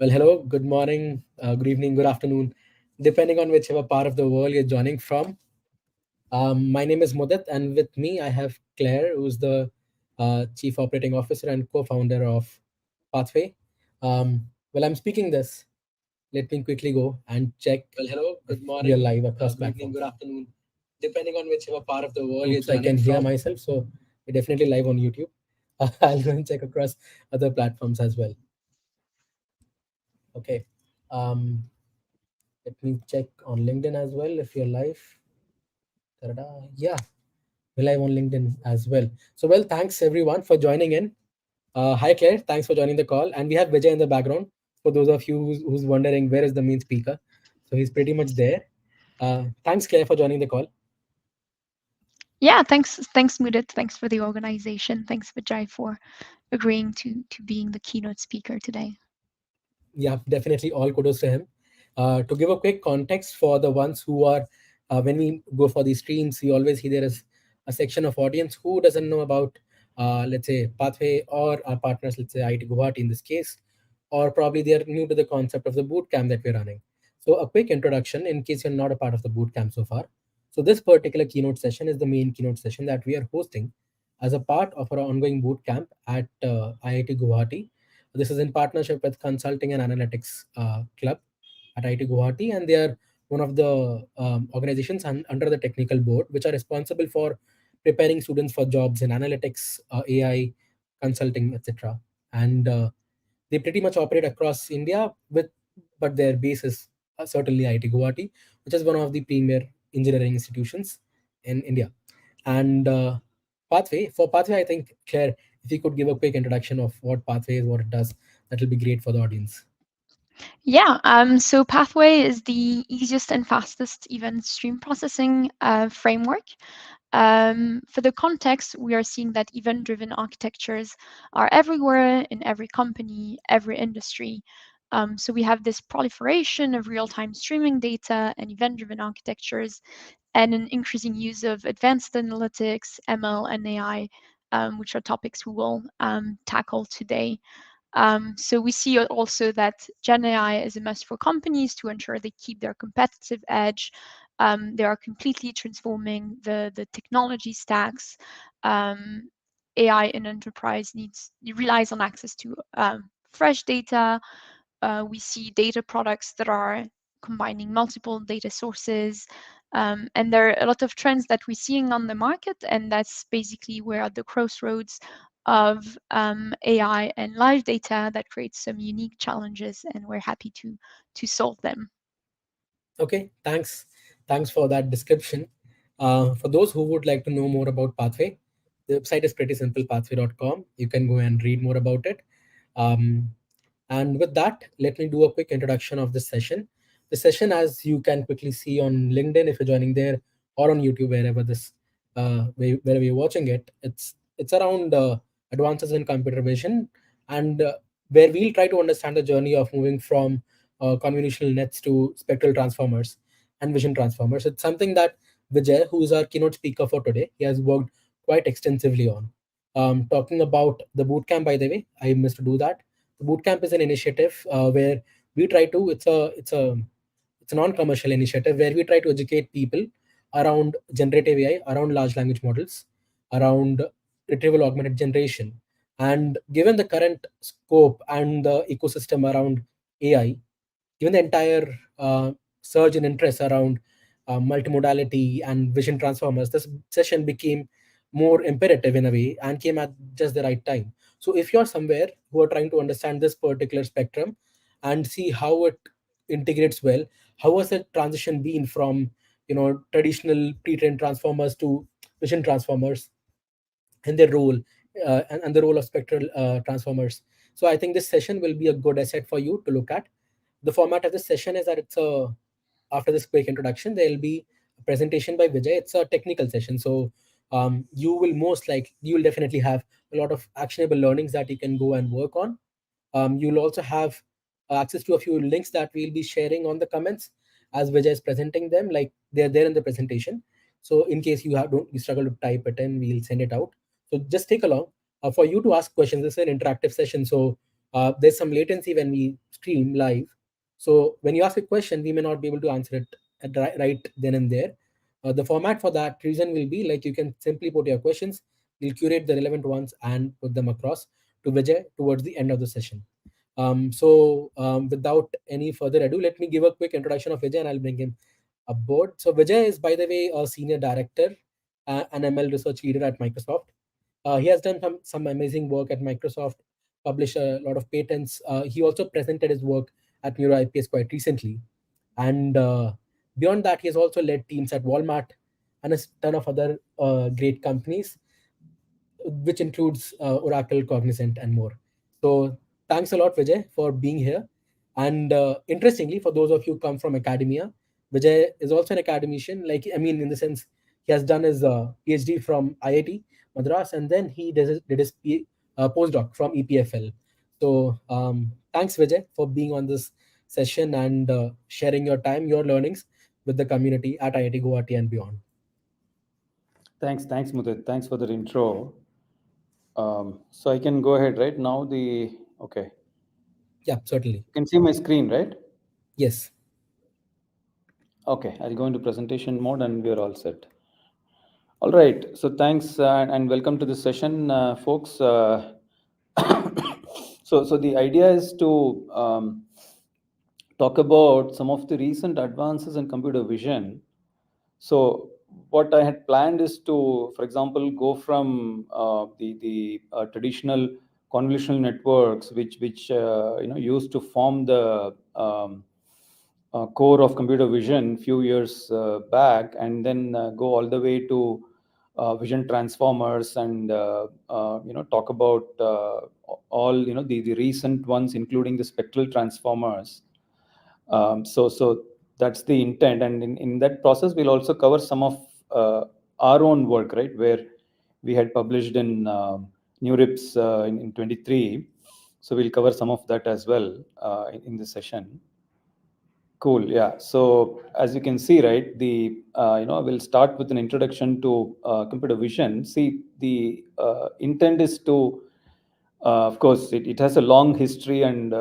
Well, hello, good morning, good evening, good afternoon, depending on whichever part of the world you're joining from. My name is Mudit, and with me I have Claire, who's the Chief Operating Officer and co-founder of Pathway. Well, I'm speaking this. Let me quickly go and check Well, hello, if good we are morning, live across good evening, platforms. good afternoon, depending on whichever part of the world you're Oops, I joining can hear from. myself, so we're definitely live on YouTube. I'll go and check across other platforms as well. Okay. Um, Let me check on LinkedIn as well if you're live. Ta-da. Yeah, we're live on LinkedIn as well. So, well, thanks everyone for joining in. Hi, Claire. Thanks for joining the call. And we have Vijay in the background for those of you who's wondering where is the main speaker. So, he's pretty much there. Thanks, Claire, for joining the call. Yeah, thanks, Mudit. Thanks for the organization. Thanks, Vijay, for agreeing to being the keynote speaker today. Yeah, definitely all kudos to him. To give a quick context for the ones who are, when we go for these streams, we always see there is a section of audience who doesn't know about, let's say, Pathway or our partners, let's say IIT Guwahati in this case, or probably they are new to the concept of the boot camp that we're running. So, a quick introduction in case you're not a part of the boot camp so far. So, this particular keynote session is the main keynote session that we are hosting as a part of our ongoing boot camp at IIT Guwahati. This is in partnership with Consulting and Analytics Club at IIT Guwahati, and they are one of the organizations under the technical board, which are responsible for preparing students for jobs in analytics, AI, consulting, etc. And they pretty much operate across India, but their base is certainly IIT Guwahati, which is one of the premier engineering institutions in India. And Pathway, I think Claire, if you could give a quick introduction of what Pathway is, what it does, that will be great for the audience. Yeah, so Pathway is the easiest and fastest event stream processing framework. For the context, we are seeing that event-driven architectures are everywhere in every company, every industry. So we have this proliferation of real-time streaming data and event-driven architectures, and an increasing use of advanced analytics, ML, and AI, which are topics we will tackle today. So we see also that Gen AI is a must for companies to ensure they keep their competitive edge. They are completely transforming the technology stacks. Um, AI in enterprise relies on access to fresh data. We see data products that are combining multiple data sources. And there are a lot of trends that we're seeing on the market, and that's basically where at the crossroads of AI and live data that creates some unique challenges, and we're happy to solve them. Okay, thanks. Thanks for that description. For those who would like to know more about Pathway, the website is pretty simple, pathway.com. You can go and read more about it. Um, and with that, let me do a quick introduction of this session. The session, as you can quickly see on LinkedIn, if you're joining there, or on YouTube, wherever you're watching it, it's around advances in computer vision, and where we'll try to understand the journey of moving from convolutional nets to spectral transformers and vision transformers. It's something that Vijay, who is our keynote speaker for today, he has worked quite extensively on. Talking about the bootcamp, by the way, I missed to do that. The bootcamp is an initiative where we try to. It's a non-commercial initiative where we try to educate people around generative AI, around large language models, around retrieval augmented generation. And given the current scope and the ecosystem around AI, given the entire surge in interest around multimodality and vision transformers, this session became more imperative in a way and came at just the right time. So if you're somewhere who are trying to understand this particular spectrum and see how it integrates well, how has the transition been from traditional pre-trained transformers to vision transformers, and their role, and the role of spectral transformers. So I think this session will be a good asset for you to look at. The format of this session is that after this quick introduction, there will be a presentation by Vijay. It's a technical session, so you will definitely have a lot of actionable learnings that you can go and work on. You'll also have access to a few links that we'll be sharing on the comments as Vijay is presenting them, like they're there in the presentation. So in case don't you struggle to type it in, we'll send it out. So just take along for you to ask questions. This is an interactive session, so there's some latency when we stream live. So when you ask a question, we may not be able to answer it right then and there. The format for that reason will be like you can simply put your questions, we'll curate the relevant ones and put them across to Vijay towards the end of the session. Without any further ado, let me give a quick introduction of Vijay and I'll bring him aboard. So Vijay is, by the way, a senior director, an ML research leader at Microsoft. He has done some amazing work at Microsoft, published a lot of patents. He also presented his work at NeurIPS quite recently. And beyond that, he has also led teams at Walmart and a ton of other great companies, which includes Oracle, Cognizant, and more. So thanks a lot, Vijay, for being here. And interestingly, for those of you who come from academia, Vijay is also an academician. Like, I mean, in the sense, he has done his PhD from IIT Madras, and then he did his postdoc from EPFL. So thanks, Vijay, for being on this session and sharing your time, your learnings with the community at IIT Guwahati and beyond. Thanks, Mudit. Thanks for the intro. So I can go ahead right now. Okay. Yeah, certainly. You can see my screen, right? Yes. Okay, I'll go into presentation mode and we're all set. All right, so thanks and welcome to the session, folks. So the idea is to talk about some of the recent advances in computer vision. So what I had planned is to, for example, go from the traditional convolutional networks, which used to form the core of computer vision few years back, and then go all the way to vision transformers, and talk about all the recent ones, including the spectral transformers. So that's the intent, and in that process, we'll also cover some of our own work, right, where we had published in NeurIPS in 23. So we'll cover some of that as well in the session. Cool. Yeah. So as you can see, right, we'll start with an introduction to computer vision. See, the intent is to, of course, it has a long history, and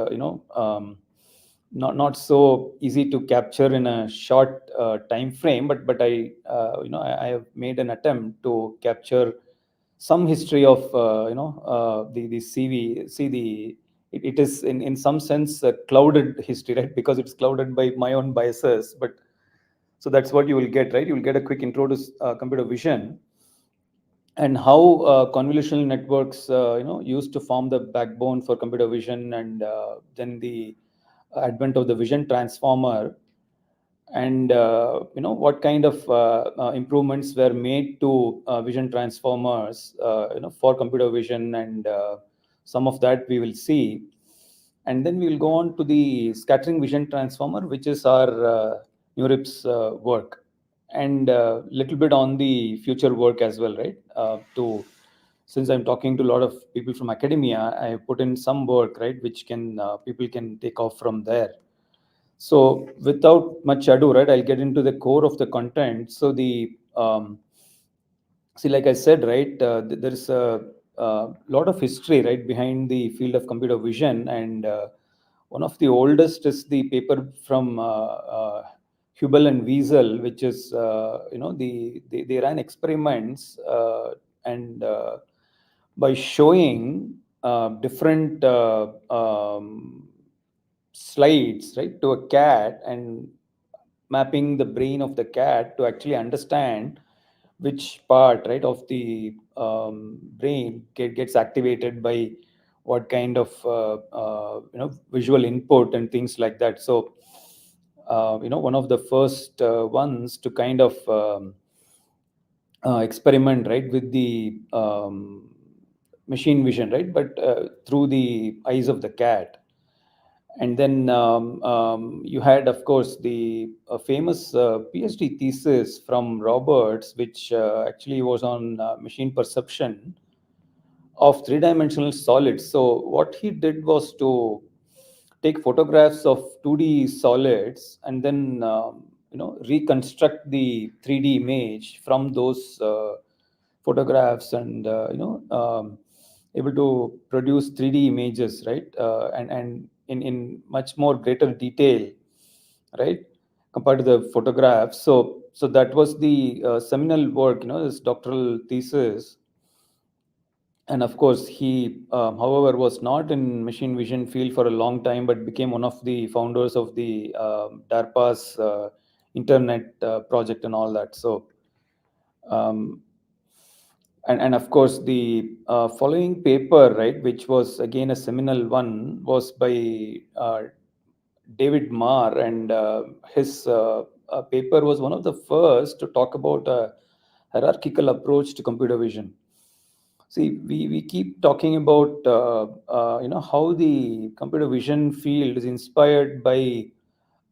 not so easy to capture in a short time frame. But I have made an attempt to capture some history of the CV. See, it is in some sense a clouded history, right? Because it's clouded by my own biases. But so that's what you will get, right? You will get a quick intro to computer vision and how convolutional networks used to form the backbone for computer vision, and then the advent of the vision transformer, and what kind of improvements were made to vision transformers for computer vision, and some of that we will see. And then we will go on to the scattering vision transformer, which is our NeurIPS work, and a little bit on the future work as well, right? Since I'm talking to a lot of people from academia, I put in some work, right, which can people can take off from there. So without much ado, right, I'll get into the core of the content. So see, like I said, right, there is a lot of history, right, behind the field of computer vision, and one of the oldest is the paper from Hubel and Wiesel, which is they ran experiments, and by showing different slides, right, to a cat, and mapping the brain of the cat to actually understand which part, right, of the brain gets activated by what kind of visual input and things like that. So one of the first ones to kind of experiment, right, with the machine vision, right, but through the eyes of the cat. And then you had, of course, the famous PhD thesis from Roberts, which actually was on machine perception of three-dimensional solids. So what he did was to take photographs of 2D solids, and then reconstruct the 3D image from those photographs, and able to produce 3D images, right? And in much more greater detail, right, compared to the photographs. So that was the seminal work, this doctoral thesis. And of course, he, however, was not in machine vision field for a long time, but became one of the founders of the DARPA's internet project and all that. So, um, and of course, the following paper, right, which was again a seminal one, was by David Marr, and his paper was one of the first to talk about a hierarchical approach to computer vision. See, we keep talking about how the computer vision field is inspired by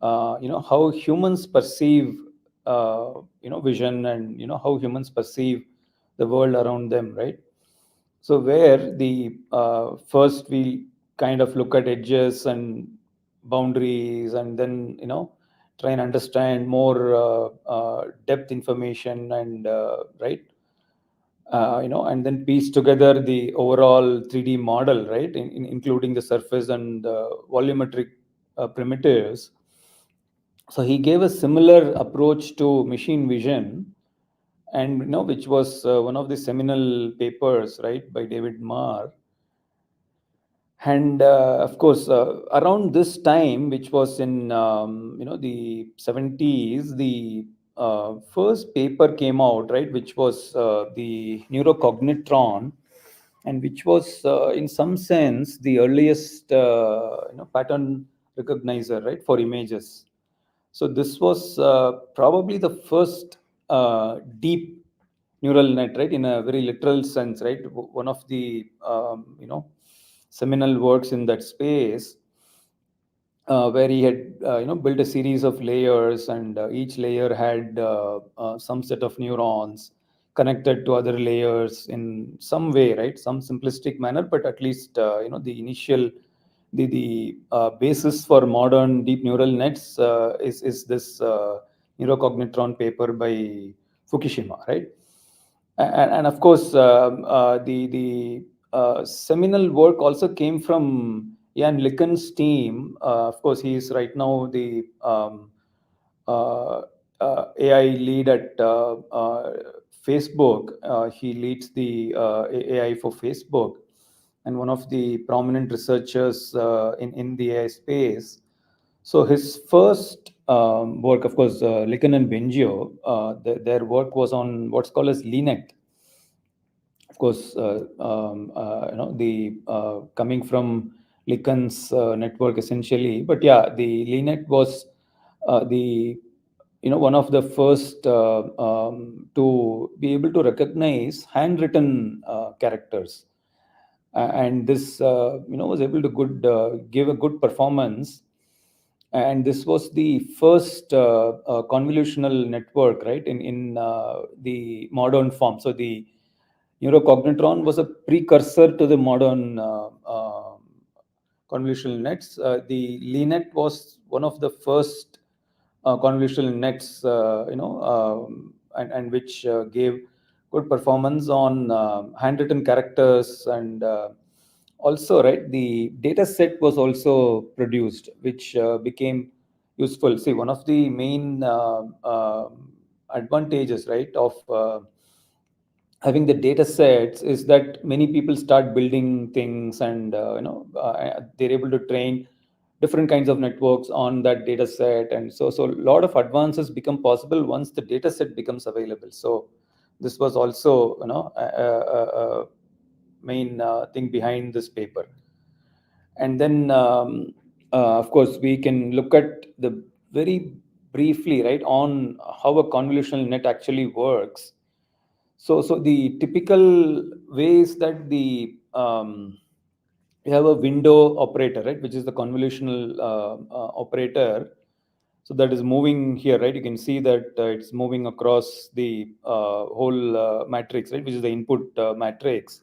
how humans perceive vision, and how humans perceive the world around them, right? So where the first we kind of look at edges and boundaries, and then try and understand more depth information, and right, and then piece together the overall 3D model, right, including the surface and volumetric primitives. So he gave a similar approach to machine vision, and which was one of the seminal papers, right, by David Marr. And of course, around this time, which was in the 70s, the first paper came out, right, which was the neurocognitron, and which was in some sense the earliest pattern recognizer, right, for images. So this was probably the first deep neural net, right, in a very literal sense, right? One of the seminal works in that space, where he had built a series of layers, and each layer had some set of neurons connected to other layers in some way, right? Some simplistic manner, but at least the initial basis for modern deep neural nets is this neurocognitron paper by Fukushima, right? And of course, the seminal work also came from Jan LeCun's team. Of course, he is right now the uh, AI lead at Facebook. He leads the AI for Facebook, and one of the prominent researchers in the AI space. So his first work, of course, LeCun and Bengio, their work was on what's called as LeNet. Of course, the coming from LeCun's network essentially. But yeah, the LeNet was the one of the first to be able to recognize handwritten characters. And this was able to give a good performance. And this was the first convolutional network, right, in the modern form. So the neurocognitron was a precursor to the modern convolutional nets. The LeNet was one of the first convolutional nets, and which gave good performance on handwritten characters. And also, right, the data set was also produced, which became useful. See, one of the main advantages, right, of having the data sets is that many people start building things, and they're able to train different kinds of networks on that data set. And so a lot of advances become possible once the data set becomes available. So this was also a main thing behind this paper. And then of course, we can look at the very briefly, right, on how a convolutional net actually works. So the typical ways that the we have a window operator, right, which is the convolutional operator. So that is moving here, right? You can see that it's moving across the whole matrix, right, which is the input matrix,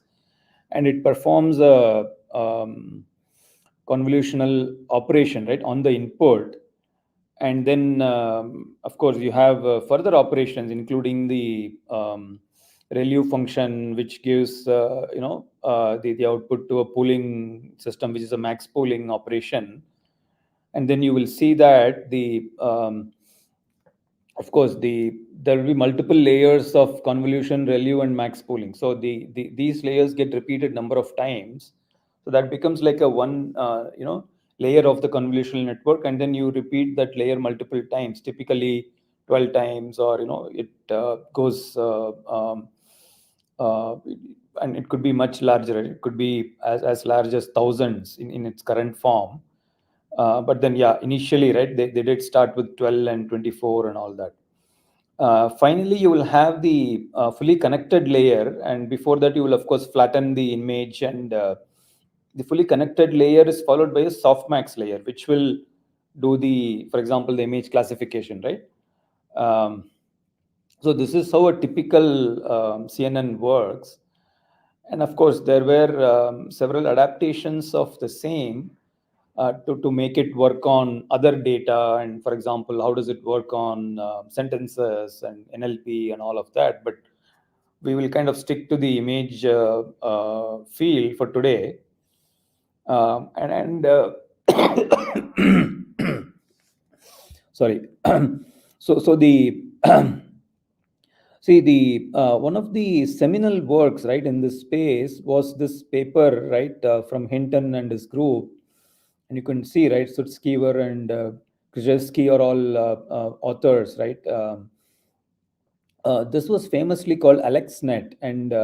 and it performs a convolutional operation, right, on the input. And then of course, you have further operations, including the ReLU function, which gives the output to a pooling system, which is a max pooling operation. And then you will see that of course, there will be multiple layers of convolution, ReLU, and max pooling. So these layers get repeated number of times. So that becomes like a one layer of the convolutional network, and then you repeat that layer multiple times, typically 12 times, or it goes and it could be much larger. It could be as large as thousands in its current form. But then, yeah, initially, right, they did start with 12 and 24 and all that. Finally, you will have the fully connected layer, and before that, you will of course flatten the image, and the fully connected layer is followed by a softmax layer, which will do for example, the image classification, right? So this is how a typical CNN works. And of course, there were several adaptations of the same to make it work on other data. And for example, how does it work on sentences and NLP and all of that? But we will kind of stick to the image field for today. Sorry. so the see the one of the seminal works, right, in this space was this paper, right, from Hinton and his group. And you can see, right, Sutskever and Krzyzewski are all authors, right? This was famously called AlexNet, and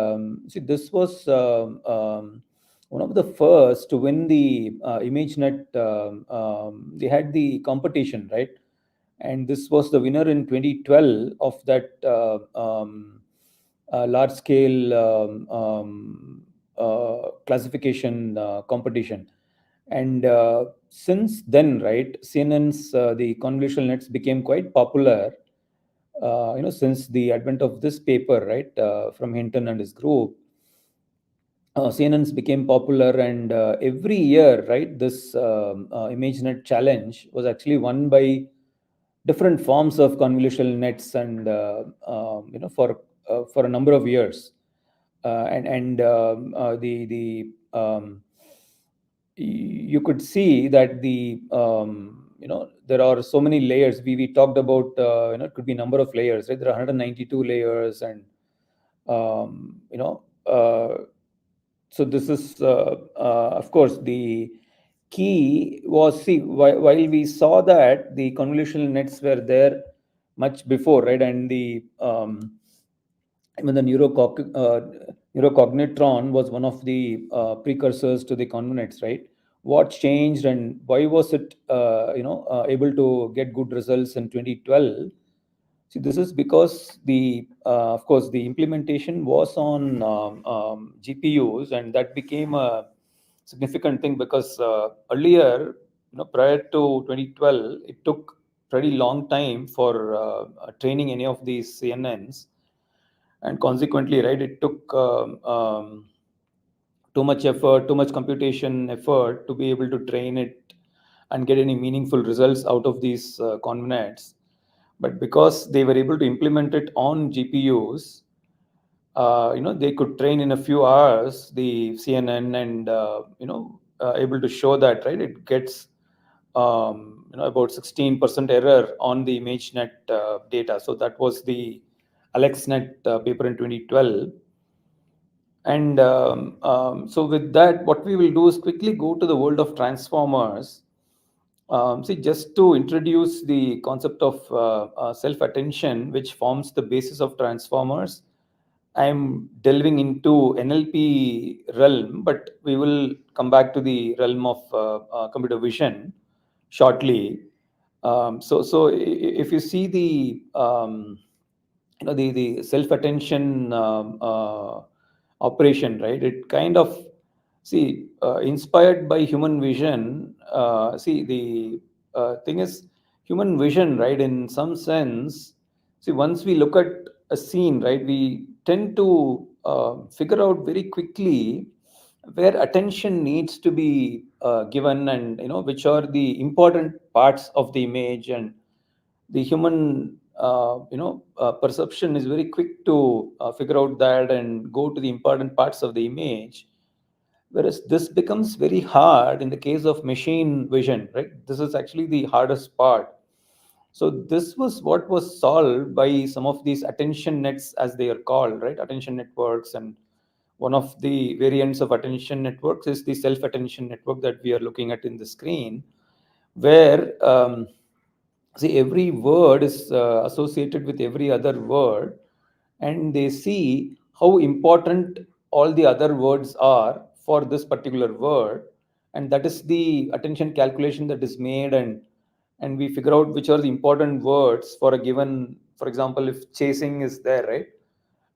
see, this was one of the first to win the ImageNet. They had the competition, right? And this was the winner in 2012 of that large-scale classification competition. And since then, right, CNN's the convolutional nets became quite popular. Since the advent of this paper, right, from Hinton and his group, CNNs became popular, and every year, right, this ImageNet challenge was actually won by different forms of convolutional nets, and for a number of years, you could see that there are so many layers. We talked about it could be number of layers, right? There are 192 layers, and so this is of course the key was, see, while we saw that the convolutional nets were there much before, right, and the even the neurocognitron was one of the precursors to the convnets, right? What changed, and why was it able to get good results in 2012? See, this is because of course the implementation was on GPUs, and that became a significant thing because earlier, prior to 2012, it took pretty long time for training any of these CNNs, and consequently, right, it took too much effort, too much computation effort to be able to train it and get any meaningful results out of these convnets. But because they were able to implement it on GPUs, they could train in a few hours the CNN, and able to show that, right, it gets about 16% error on the ImageNet data. So that was the AlexNet paper in 2012. And so with that, what we will do is quickly go to the world of transformers. See, just to introduce the concept of self-attention, which forms the basis of transformers, I'm delving into NLP realm, but we will come back to the realm of computer vision shortly. So if you see the self-attention operation, right, it kind of, see, inspired by human vision. See, the thing is, human vision, right, in some sense, see, once we look at a scene, right, we tend to figure out very quickly where attention needs to be given, and which are the important parts of the image. And the human perception is very quick to figure out that and go to the important parts of the image, whereas this becomes very hard in the case of machine vision, right? This is actually the hardest part. So this was what was solved by some of these attention nets, as they are called, right? Attention networks. And one of the variants of attention networks is the self-attention network that we are looking at in the screen, where see, every word is associated with every other word, and they see how important all the other words are for this particular word, and that is the attention calculation that is made. And we figure out which are the important words for a given. For example, if chasing is there, right,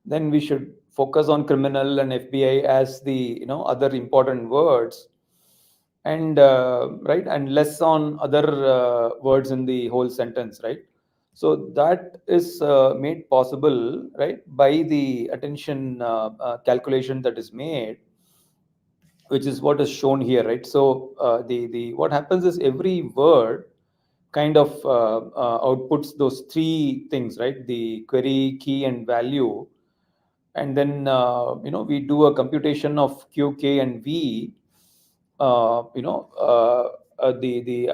then we should focus on criminal and FBI as the other important words, and right, and less on other words in the whole sentence, right? So that is made possible, right, by the attention calculation that is made, which is what is shown here, right? So the what happens is every word kind of outputs those three things, right? The query, key, and value. And then we do a computation of q, k, and v. The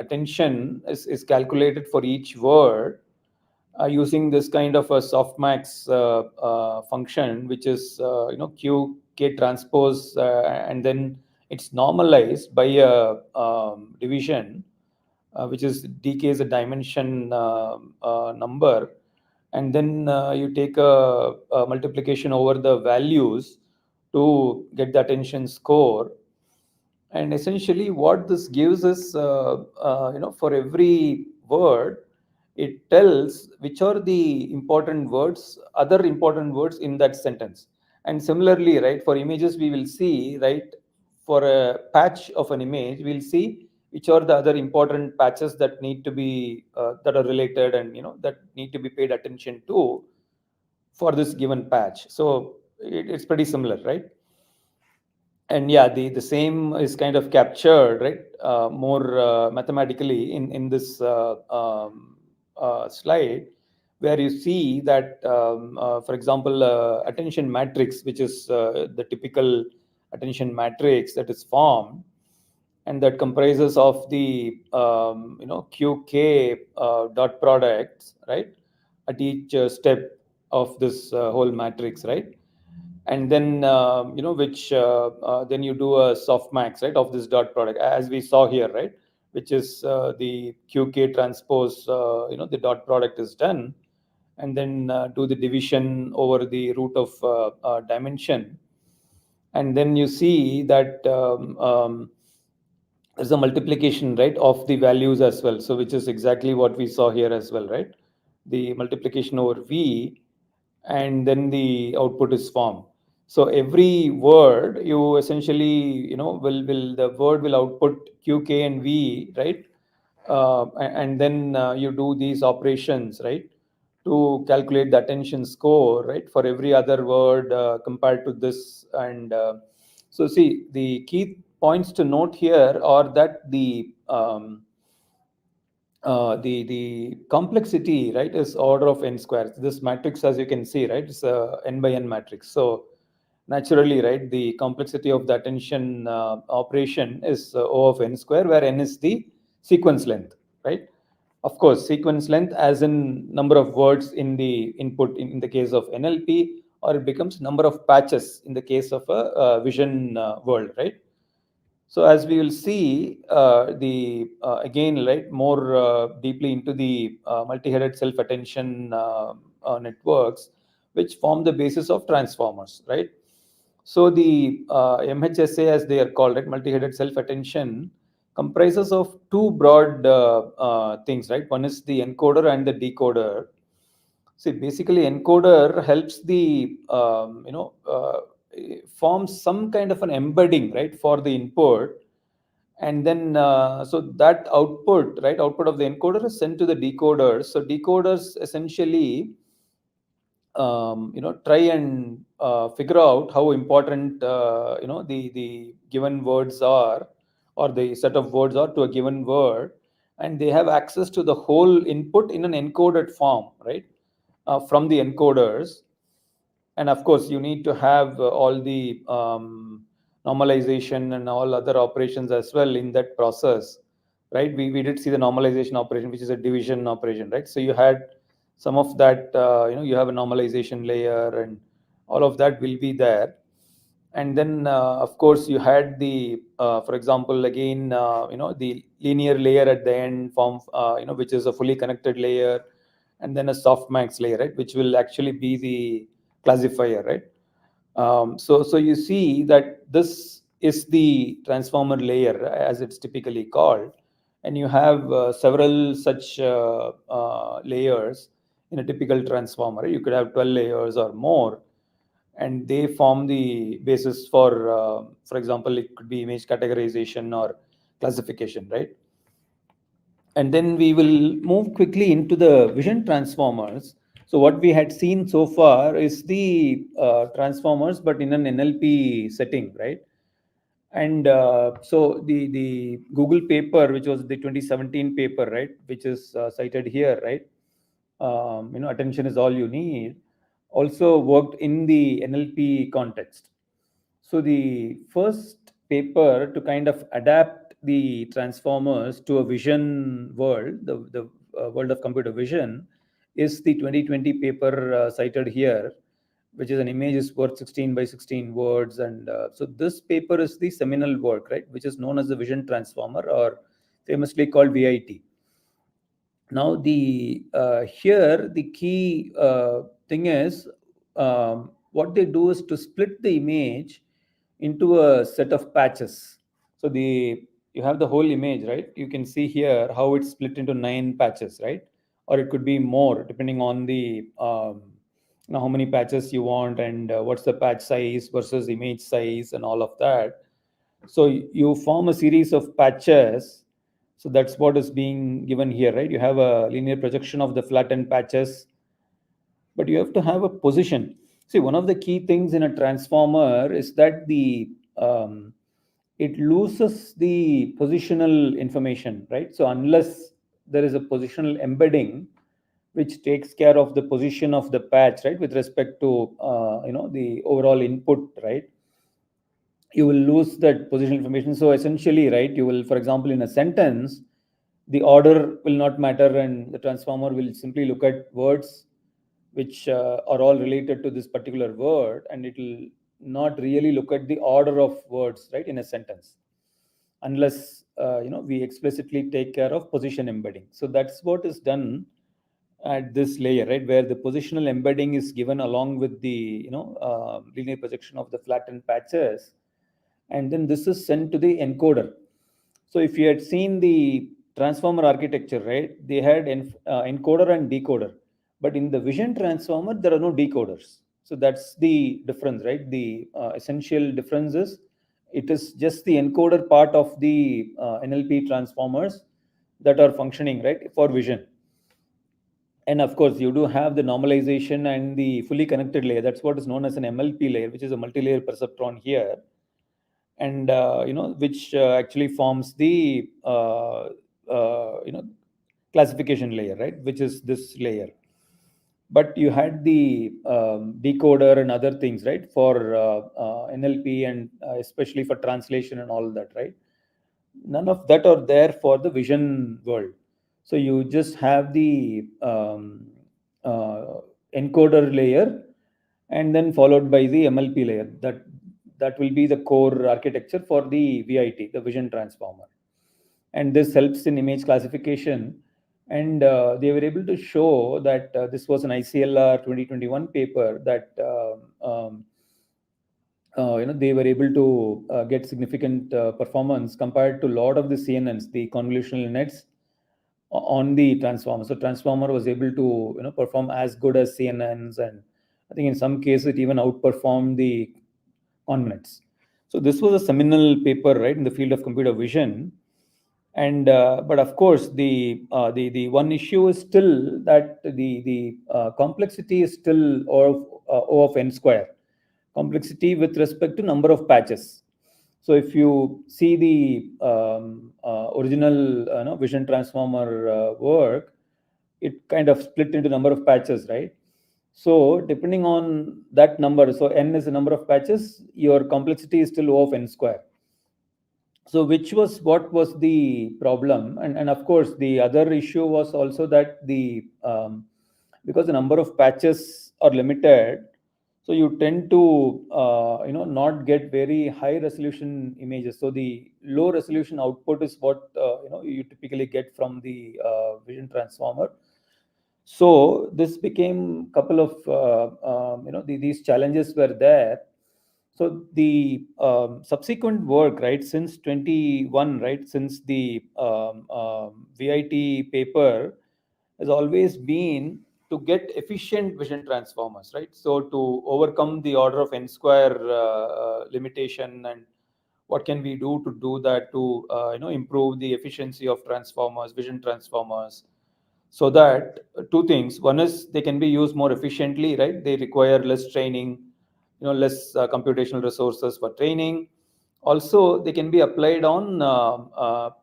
attention is calculated for each word using this kind of a softmax function, which is q, k transpose, and then it's normalized by a division, which is dk is a dimension number, and then you take a multiplication over the values to get the attention score. And essentially what this gives is for every word, it tells which are the important words, other important words in that sentence. And similarly, right, for images we will see, right, for a patch of an image we'll see which are the other important patches that need to be that are related, and that need to be paid attention to for this given patch. So it's pretty similar, right? And yeah, the same is kind of captured, right, more mathematically in this slide, where you see that for example, attention matrix, which is the typical attention matrix that is formed, and that comprises of the qk dot products, right, at each step of this whole matrix, right? And then which then you do a softmax, right, of this dot product, as we saw here, right, which is the qk transpose, the dot product is done, and then do the division over the root of dimension, and then you see that there's a multiplication, right, of the values as well. So which is exactly what we saw here as well, right? The multiplication over v, and then the output is formed. So every word you essentially will the word will output q, k, and v, right? And then you do these operations, right, to calculate the attention score, right, for every other word compared to this. And so see, the key points to note here are that the complexity, right, is order of n squares. This matrix, as you can see, right, is a n by n matrix. So naturally, right, the complexity of the attention operation is O of n square, where n is the sequence length, right? Of course, sequence length as in number of words in the input in the case of NLP, or it becomes number of patches in the case of a vision world, right? So as we will see, the again, right, more deeply into the multi-headed self-attention networks, which form the basis of transformers, right? So the MHSA, as they are called, right, multi-headed self-attention, comprises of two broad things, right? One is the encoder and the decoder. See, basically, encoder helps the forms some kind of an embedding, right, for the input, and then so that output, right, output of the encoder is sent to the decoders. So decoders essentially try and figure out how important the given words are, or the set of words are to a given word, and they have access to the whole input in an encoded form, right? from the encoders. And of course, you need to have all the normalization and all other operations as well in that process, right? We did see the normalization operation, which is a division operation, right? So you had some of that, you have a normalization layer and all of that will be there. And then, of course, you had the, for example, again, the linear layer at the end form, which is a fully connected layer, and then a softmax layer, right, which will actually be the classifier, right? So you see that this is the transformer layer as it's typically called, and you have several such layers in a typical transformer. You could have 12 layers or more, and they form the basis for example, it could be image categorization or classification, right? And then we will move quickly into the vision transformers. So what we had seen so far is the transformers, but in an NLP setting, right? And so the Google paper, which was the 2017 paper, right, which is cited here, right? Attention is all you need, also worked in the NLP context. So the first paper to kind of adapt the transformers to a vision world, the world of computer vision, is the 2020 paper cited here, which is an image is worth 16 by 16 words. And so this paper is the seminal work, right, which is known as the vision transformer, or famously called VIT. Now the here the key thing is, what they do is to split the image into a set of patches. So you have the whole image, right? You can see here how it's split into 9 patches, right? Or it could be more depending on the how many patches you want, and what's the patch size versus image size and all of that. So you form a series of patches. So that's what is being given here, right? You have a linear projection of the flattened patches, but you have to have a position. See, one of the key things in a transformer is that it loses the positional information, right? So unless there is a positional embedding which takes care of the position of the patch, right, with respect to the overall input, right, you will lose that positional information. So essentially, right, you will, for example, in a sentence, the order will not matter, and the transformer will simply look at words which are all related to this particular word, and it will not really look at the order of words, right, in a sentence, unless we explicitly take care of position embedding. So that's what is done at this layer, right, where the positional embedding is given along with the linear projection of the flattened patches, and then this is sent to the encoder. So if you had seen the transformer architecture, right, they had encoder and decoder, but in the vision transformer there are no decoders. So that's the difference, right? The essential difference is it is just the encoder part of the NLP transformers that are functioning, right, for vision. And of course, you do have the normalization and the fully connected layer. That's what is known as an MLP layer, which is a multi-layer perceptron here, and which actually forms the classification layer, right, which is this layer. But you had the decoder and other things, right, for NLP, and especially for translation and all that, right? None of that are there for the vision world. So you just have the encoder layer, and then followed by the MLP layer. That will be the core architecture for the VIT, the vision transformer. And this helps in image classification. And they were able to show that this was an ICLR 2021 paper that they were able to get significant performance compared to a lot of the CNNs, the convolutional nets, on the transformer. So transformer was able to perform as good as CNNs, and I think in some cases it even outperformed the convnets. So this was a seminal paper, right, in the field of computer vision. And but of course, the one issue is still that the complexity is still O of n square, complexity with respect to number of patches. So if you see the original vision transformer work, it kind of split into number of patches, right? So depending on that number, so n is the number of patches, your complexity is still O of n square. So which was what was the problem, and of course the other issue was also that the because the number of patches are limited, so you tend to not get very high resolution images. So the low resolution output is what you typically get from the vision transformer. So this became couple of these challenges were there. So the subsequent work, right, since 21, right, since the VIT paper has always been to get efficient vision transformers, right? So to overcome the order of n square limitation, and what can we do to do that to improve the efficiency of transformers, vision transformers, so that two things. One is they can be used more efficiently, right? They require less training, less computational resources for training. Also, they can be applied on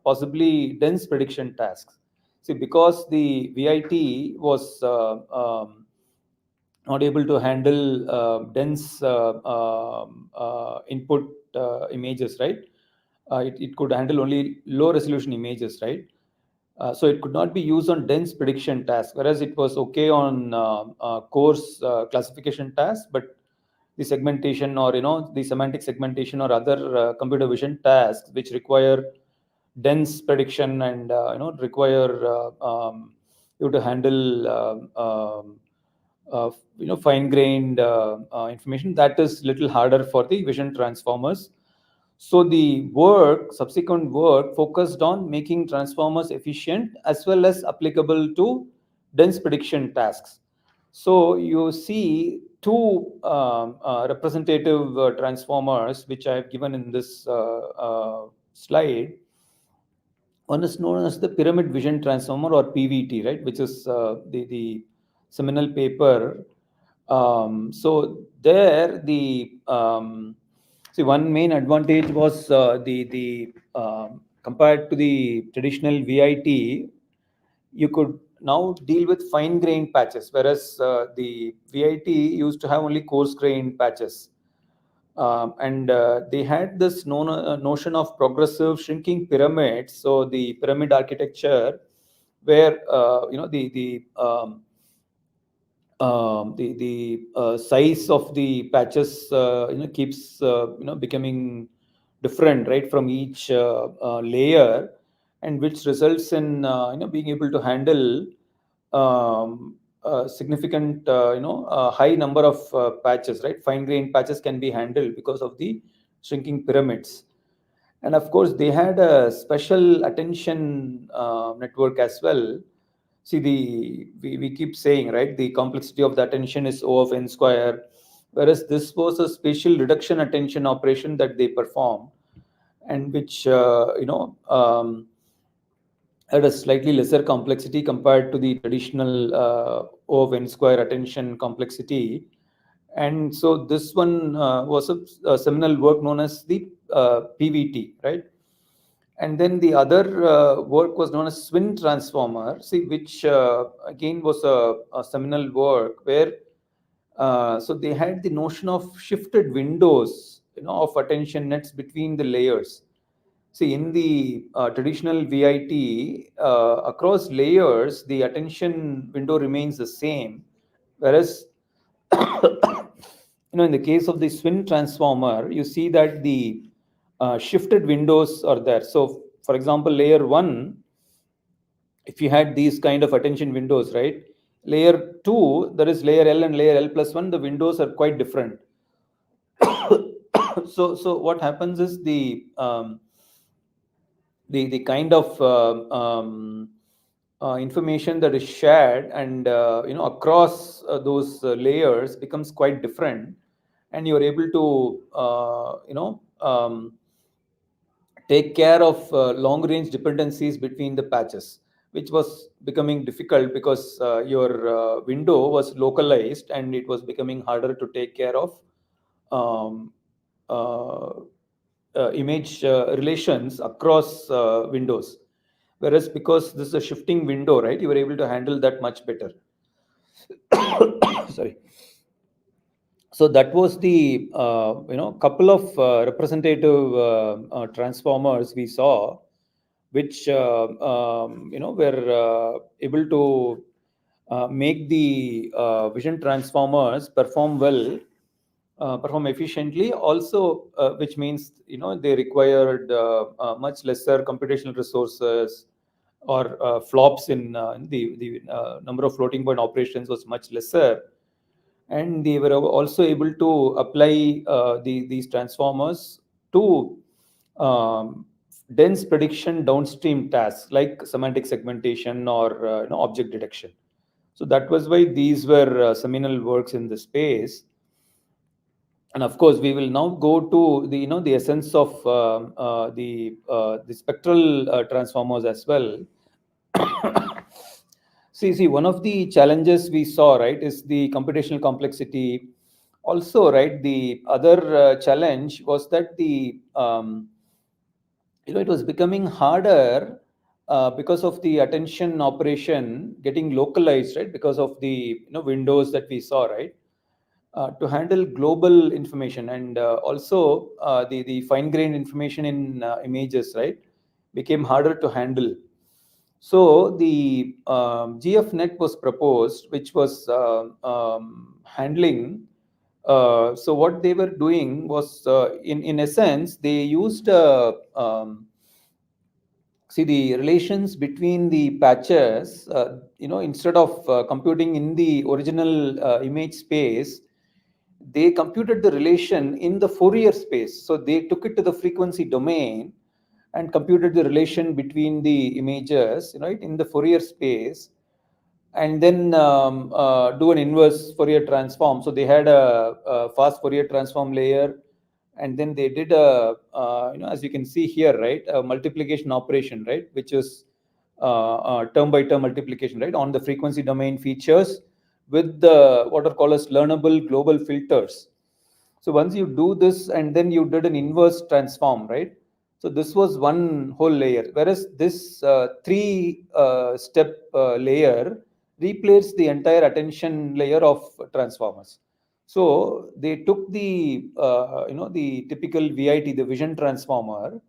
possibly dense prediction tasks. See, because the VIT was not able to handle dense input images, right? It could handle only low resolution images, right? So it could not be used on dense prediction tasks, whereas it was okay on coarse classification tasks, but the segmentation, or the semantic segmentation, or other computer vision tasks which require dense prediction and require you to handle fine-grained information, that is little harder for the vision transformers. So the subsequent work focused on making transformers efficient as well as applicable to dense prediction tasks. So you see two representative transformers which I have given in this slide. One is known as the pyramid vision transformer, or PVT, right, which is the seminal paper. So there the see, one main advantage was the compared to the traditional VIT, you could now deal with fine-grained patches, whereas the VIT used to have only coarse-grained patches. And they had this notion of progressive shrinking pyramids. So the pyramid architecture, where the size of the patches keeps becoming different, right, from each layer, and which results in being able to handle significant high number of patches, right? Fine grained patches can be handled because of the shrinking pyramids. And of course they had a special attention network as well. See, we keep saying, right, the complexity of the attention is O of n square, whereas this was a spatial reduction attention operation that they perform, and which had a slightly lesser complexity compared to the traditional O of n square attention complexity. And so this one was a seminal work known as the PVT, right? And then the other work was known as swing transformer, see, which again was a seminal work where so they had the notion of shifted windows, of attention nets between the layers. See, in the traditional VIT, across layers, the attention window remains the same, whereas in the case of the swing transformer, you see that the shifted windows are there. So, for example, layer 1, if you had these kind of attention windows, right? Layer 2, there is layer L and layer L plus 1, the windows are quite different. So what happens is the kind of information that is shared and across those layers becomes quite different, and you are able to take care of long range dependencies between the patches, which was becoming difficult because your window was localized and it was becoming harder to take care of um, uh, image relations across windows. Whereas because this is a shifting window, right, you were able to handle that much better. Sorry. So that was the couple of representative transformers we saw, which were able to make the vision transformers perform well, perform efficiently. Also, which means they required much lesser computational resources, or flops in the number of floating point operations was much lesser, and they were also able to apply these transformers to dense prediction downstream tasks like semantic segmentation or object detection. So that was why these were seminal works in the space. And of course, we will now go to the essence of the spectral transformers as well. See, one of the challenges we saw, right, is the computational complexity. Also, right, the other challenge was that it was becoming harder because of the attention operation getting localized, right, because of the windows that we saw, right, to handle global information, and also the fine-grained information in images, right, became harder to handle. So the GFNet was proposed, which was handling. So what they were doing was, in essence, they used see the relations between the patches. Instead of computing in the original image space, they computed the relation in the Fourier space. So they took it to the frequency domain and computed the relation between the images, in the Fourier space, and then do an inverse Fourier transform. So they had a fast Fourier transform layer, and then they did as you can see here, right, a multiplication operation, right, which is term by term multiplication, right, on the frequency domain features with the what are called as learnable global filters. So once you do this, and then you did an inverse transform, right? So this was one whole layer, whereas this three step layer replaced the entire attention layer of transformers. So they took the the typical VIT, the vision transformer,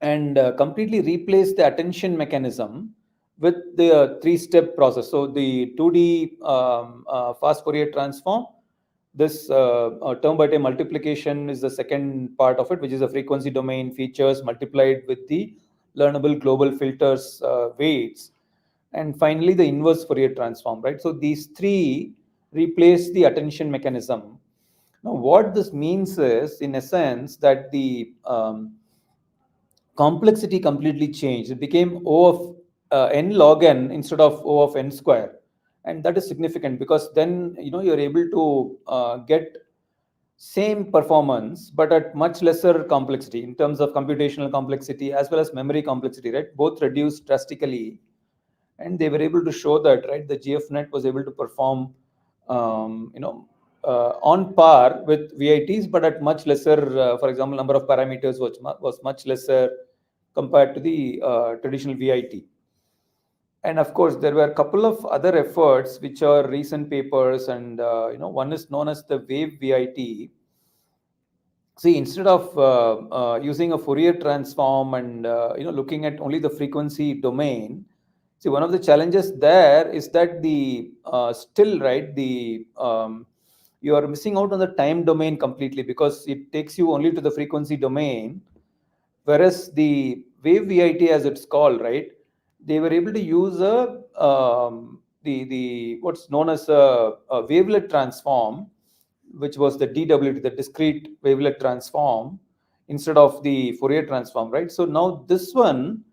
and completely replaced the attention mechanism with the three-step process. So the 2D fast Fourier transform, this term by term multiplication is the second part of it, which is the frequency domain features multiplied with the learnable global filters weights, and finally the inverse Fourier transform, right? So these three replace the attention mechanism. Now what this means is, in essence, that the complexity completely changed. It became O of n log n instead of O of n square. And that is significant, because then you're able to get same performance but at much lesser complexity in terms of computational complexity as well as memory complexity, right? Both reduced drastically, and they were able to show that, right, the GFNet was able to perform on par with VITs, but at much lesser, for example, number of parameters was much lesser compared to the traditional VIT. And of course, there were a couple of other efforts which are recent papers, and one is known as the wave VIT. See, instead of using a Fourier transform and looking at only the frequency domain, see, one of the challenges there is that the still, right, the you are missing out on the time domain completely, because it takes you only to the frequency domain, whereas the wave VIT, as it's called, right, they were able to use the what's known as a wavelet transform, which was the DWT, the discrete wavelet transform, instead of the Fourier transform, right? So now this one,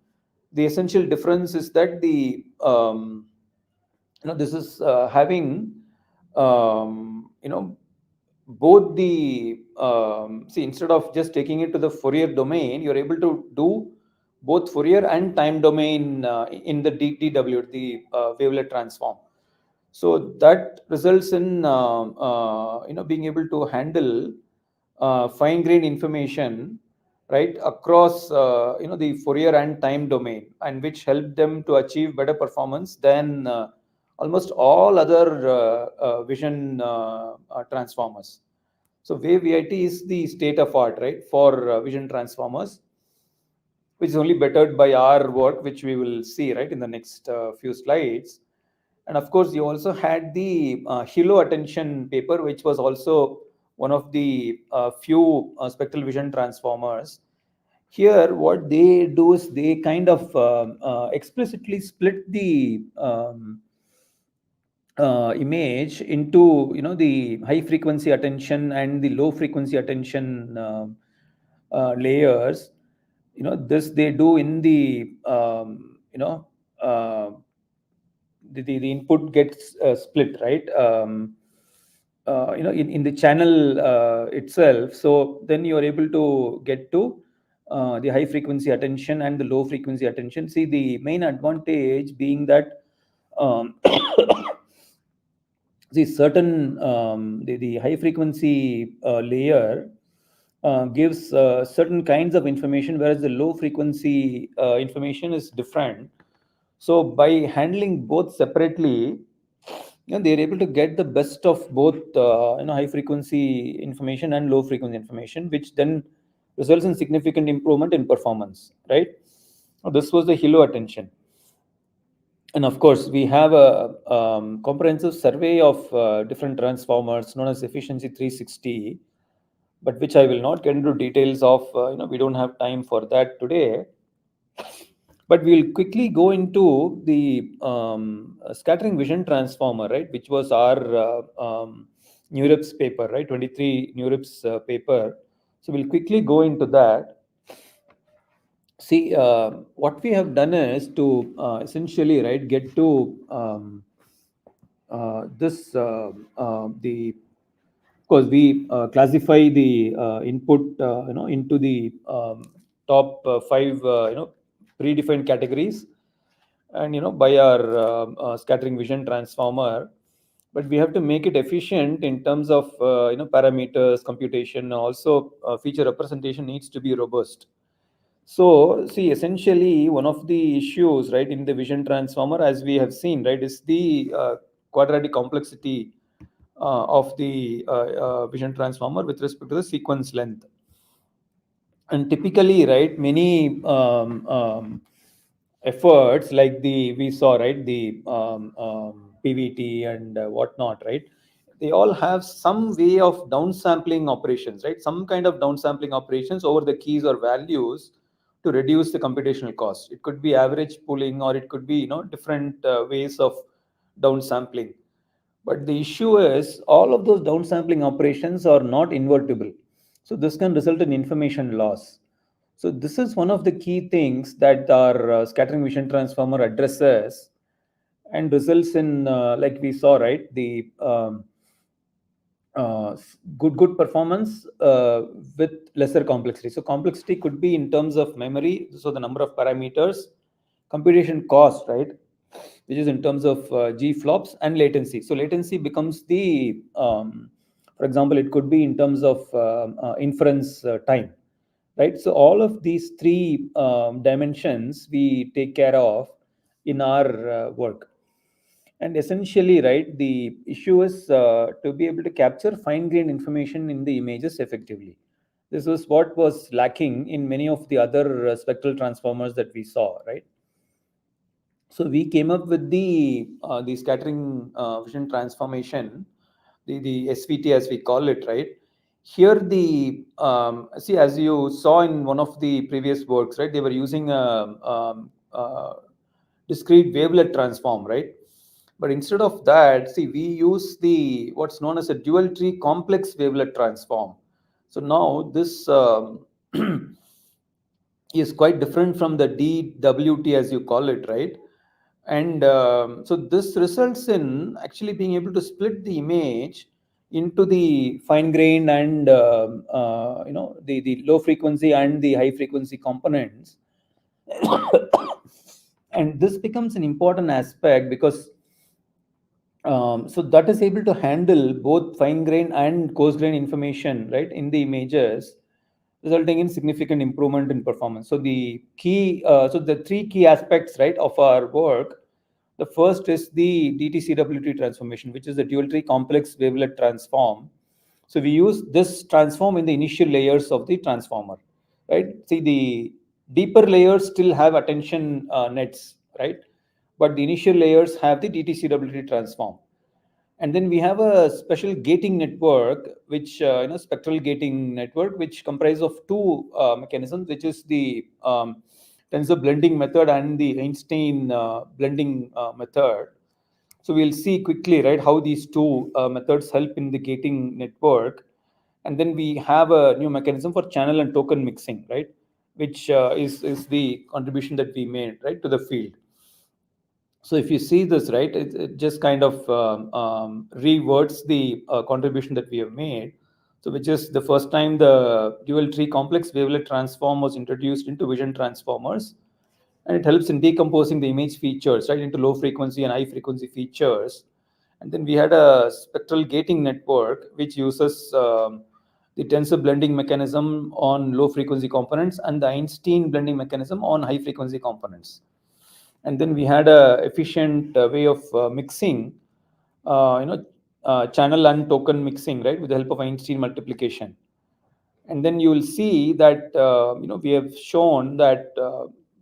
the essential difference is that the this is having both the see, instead of just taking it to the Fourier domain, you're able to do both Fourier and time domain in the DW, the wavelet transform. So that results in being able to handle fine-grained information, right, across the Fourier and time domain, and which helped them to achieve better performance than almost all other vision transformers. So Wave VIT is the state of art, right, for vision transformers, which is only bettered by our work, which we will see right in the next few slides. And of course, you also had the Hilo attention paper, which was also one of the few spectral vision transformers. Here, what they do is they kind of explicitly split the image into the high frequency attention and the low frequency attention layers. This they do in the uh, the input gets split, right, in the channel itself. So then you are able to get to the high frequency attention and the low frequency attention. See, the main advantage being that um, see certain the high frequency layer gives certain kinds of information, whereas the low frequency information is different. So by handling both separately, they're able to get the best of both high frequency information and low frequency information, which then results in significant improvement in performance, right? This was the Hilo attention. And of course, we have a comprehensive survey of different transformers known as efficiency 360, but which I will not get into details of. We don't have time for that today. But we'll quickly go into the scattering vision transformer, right, which was our NeurIPS paper, right, 23 NeurIPS paper. So we'll quickly go into that. See, what we have done is to essentially, right, get to this the of course we classify the input into the top five predefined categories, and by our scattering vision transformer. But we have to make it efficient in terms of parameters, computation. Also feature representation needs to be robust. So, see, essentially, one of the issues, right, in the vision transformer, as we have seen, right, is the quadratic complexity of the vision transformer with respect to the sequence length. And typically, right, many efforts like we saw, right, the PVT and whatnot, right, they all have some way of downsampling operations, right, some kind of downsampling operations over the keys or values to reduce the computational cost. It could be average pooling, or it could be different ways of downsampling. But the issue is all of those downsampling operations are not invertible. So this can result in information loss. So this is one of the key things that our scattering vision transformer addresses, and results in, like we saw, right, the good performance with lesser complexity. So complexity could be in terms of memory, so the number of parameters, computation cost, right, which is in terms of G flops, and latency. So latency becomes the, for example, it could be in terms of inference time, right? So all of these three dimensions we take care of in our work. And essentially, right, the issue is to be able to capture fine-grained information in the images effectively. This was what was lacking in many of the other spectral transformers that we saw, right? So we came up with the scattering vision transformation, the SVT as we call it, right? Here the see, as you saw in one of the previous works, right? They were using a discrete wavelet transform, right? But instead of that, see, we use the what's known as a dual tree complex wavelet transform. So now this is quite different from the DWT as you call it, right? And so this results in actually being able to split the image into the fine grained and the low frequency and the high frequency components. And this becomes an important aspect because so that is able to handle both fine grain and coarse grain information, right, in the images, resulting in significant improvement in performance. So the key, so the three key aspects, right, of our work The first is the DTCWT transformation, which is the dual tree complex wavelet transform. So we use this transform in the initial layers of the transformer, right? See, the deeper layers still have attention nets, right? But the initial layers have the DTCWT transform. And then we have a special gating network, which spectral gating network, which comprises of two mechanisms, which is the tensor blending method and the Einstein blending method. So we'll see quickly, right, how these two methods help in the gating network. And then we have a new mechanism for channel and token mixing, right, which is the contribution that we made, right, to the field. So if you see this, right, it just kind of rewords the contribution that we have made. So which is the first time the dual tree complex wavelet transform was introduced into vision transformers. And it helps in decomposing the image features, right, into low frequency and high frequency features. And then we had a spectral gating network, which uses the tensor blending mechanism on low frequency components and the Einstein blending mechanism on high frequency components. And then we had a efficient way of mixing, channel and token mixing, right, with the help of Einstein multiplication. And then you will see that we have shown that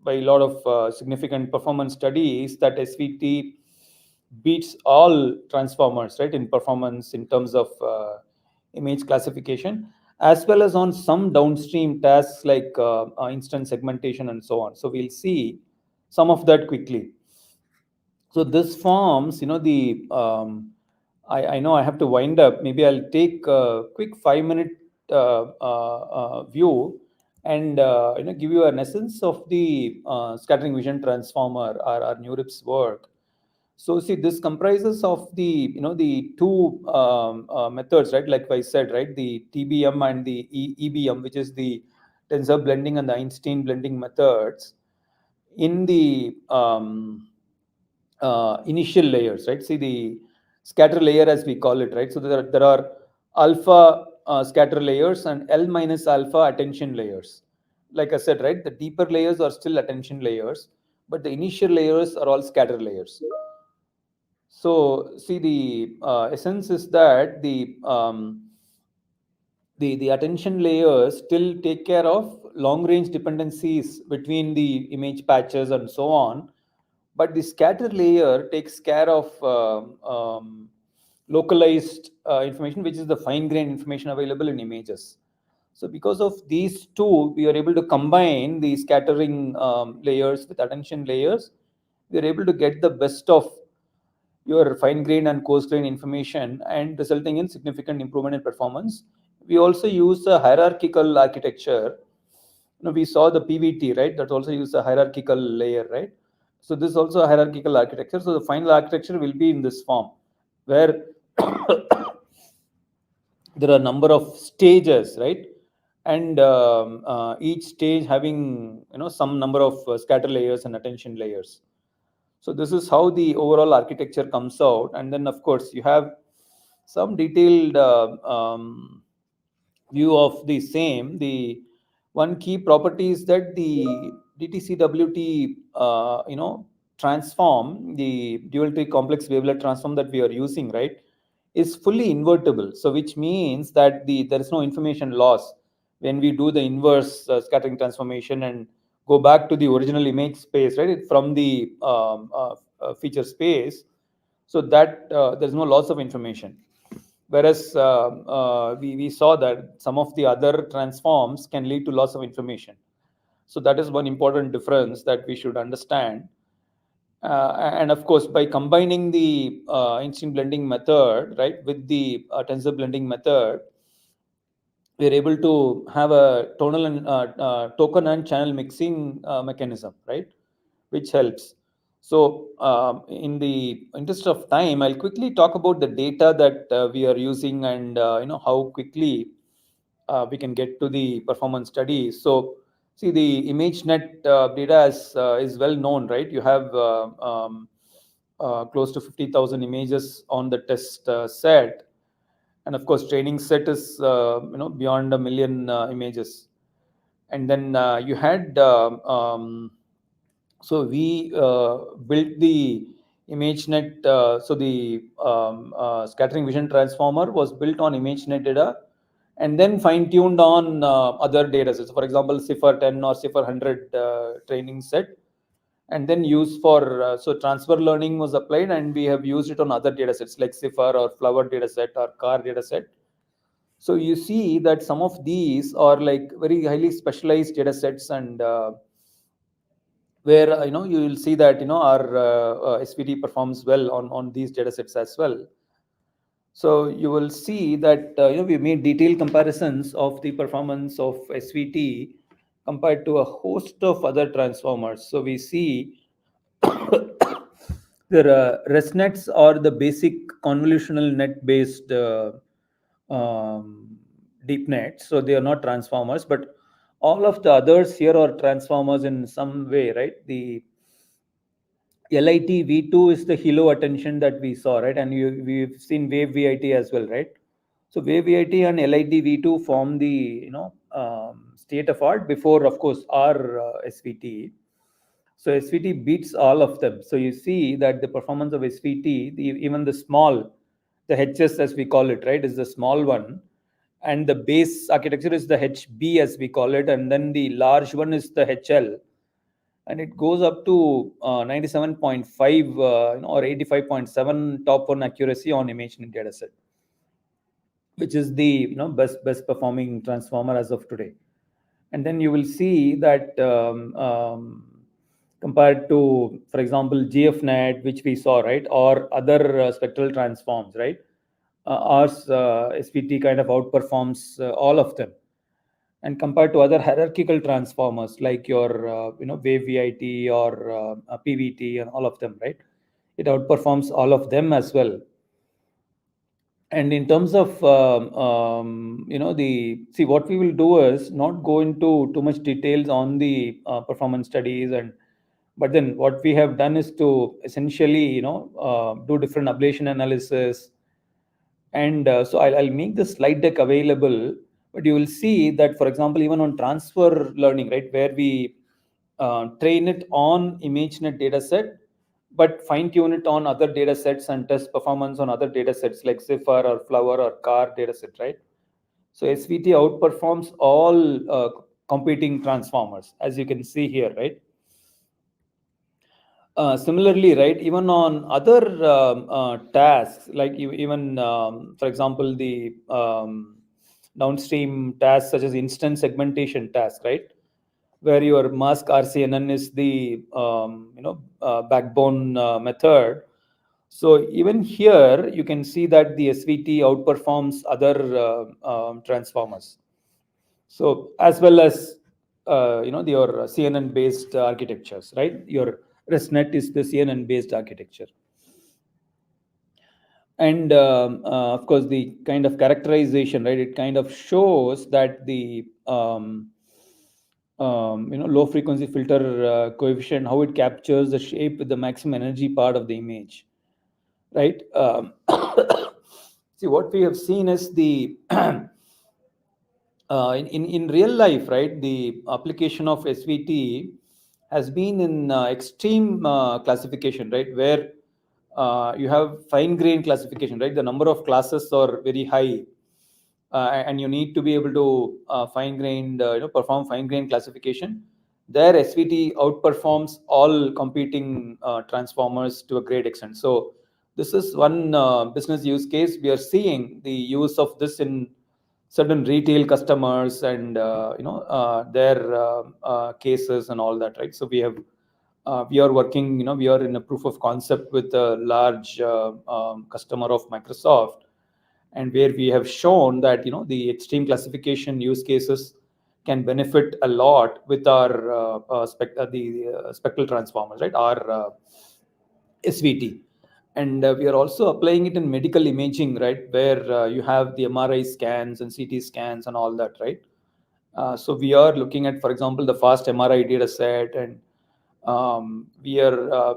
by a lot of significant performance studies that SVT beats all transformers, right, in performance in terms of image classification, as well as on some downstream tasks like instant segmentation and so on. So we'll see some of that quickly. So this forms, the I know I have to wind up. Maybe I'll take a quick 5-minute view and give you an essence of the scattering vision transformer, or NeurIPS work. So see, this comprises of the the two methods, right? Like I said, right, the TBM and the EBM, which is the tensor blending and the Einstein blending methods in the initial layers, right? See, the scatter layer, as we call it, right? So there are alpha scatter layers and L minus alpha attention layers. Like I said, right, the deeper layers are still attention layers, but the initial layers are all scatter layers. So see, the essence is that the attention layers still take care of long range dependencies between the image patches and so on, but the scatter layer takes care of localized information, which is the fine grained information available in images. So because of these two, we are able to combine the scattering layers with attention layers. We are able to get the best of your fine grained and coarse grained information, and resulting in significant improvement in performance. We also use a hierarchical architecture. We saw the PVT, right? That also use a hierarchical layer, right? So this is also a hierarchical architecture. So the final architecture will be in this form, where there are a number of stages, right? And each stage having some number of scatter layers and attention layers. So this is how the overall architecture comes out. And then of course you have some detailed view of the same. The one key property is that the DTCWT transform, the dual tree complex wavelet transform that we are using, right, is fully invertible. So which means that there is no information loss when we do the inverse scattering transformation and go back to the original image space, right, from the feature space. So that there's no loss of information. Whereas we saw that some of the other transforms can lead to loss of information. So that is one important difference that we should understand. And of course, by combining the instant blending method, right, with the tensor blending method, we are able to have a tonal and token and channel mixing mechanism, right, which helps. So in the interest of time, I'll quickly talk about the data that we are using, and how quickly we can get to the performance study. So see, the ImageNet data is well known, right? You have close to 50,000 images on the test set, and of course training set is beyond 1 million images. And then you had so we built the ImageNet. So the scattering vision transformer was built on ImageNet data and then fine-tuned on other data sets. For example, CIFAR 10 or CIFAR 100 training set, and then used for so transfer learning was applied, and we have used it on other data sets like CIFAR or flower data set or car data set. So you see that some of these are like very highly specialized data sets, and where you will see that our SVT performs well on these data sets as well. So you will see that we made detailed comparisons of the performance of SVT compared to a host of other transformers. So we see the ResNets are the basic convolutional net based deep nets. So they are not transformers, but all of the others here are transformers in some way, right? The LIT V2 is the hilo attention that we saw, right? And we've seen Wave VIT as well, right? So Wave VIT and LIT V2 form the state of art before, of course, our SVT. So SVT beats all of them. So you see that the performance of SVT, even the small, the HS as we call it, right, is the small one, and the base architecture is the HB as we call it, and then the large one is the HL, and it goes up to 97.5 or 85.7 top one accuracy on ImageNet dataset, which is the best performing transformer as of today. And then you will see that compared to, for example, GFNet, which we saw, right, or other spectral transforms, right, ours SVT kind of outperforms all of them. And compared to other hierarchical transformers like your Wave VIT or PVT and all of them, right, it outperforms all of them as well. And in terms of what we will do is not go into too much details on the performance studies, but then what we have done is to essentially do different ablation analysis. And so I'll make the slide deck available, but you will see that, for example, even on transfer learning, right, where we train it on ImageNet dataset, but fine tune it on other data sets and test performance on other data sets like CIFAR or flower or car data set, right? So SVT outperforms all competing transformers, as you can see here, right? Similarly, right, even on other tasks, like even, for example, the downstream tasks such as instant segmentation task, right, where your mask RCNN is the backbone method. So even here, you can see that the SVT outperforms other transformers. So as well as your CNN based architectures, right? Your ResNet is the CNN based architecture. And of course, the kind of characterization, right? It kind of shows that the low frequency filter coefficient, how it captures the shape with the maximum energy part of the image, right? See, what we have seen is the in real life, right, the application of SVT has been in extreme classification, right, where you have fine grained classification, right? The number of classes are very high, and you need to be able to fine grained, perform fine grained classification. There, SVT outperforms all competing transformers to a great extent. So this is one business use case. We are seeing the use of this in certain retail customers and their cases and all that, right? So we are working, we are in a proof of concept with a large customer of Microsoft, and where we have shown that the extreme classification use cases can benefit a lot with our spectral transformers, right, our SVT. And we are also applying it in medical imaging, right, where you have the MRI scans and CT scans and all that, right? So we are looking at, for example, the fast MRI data set, and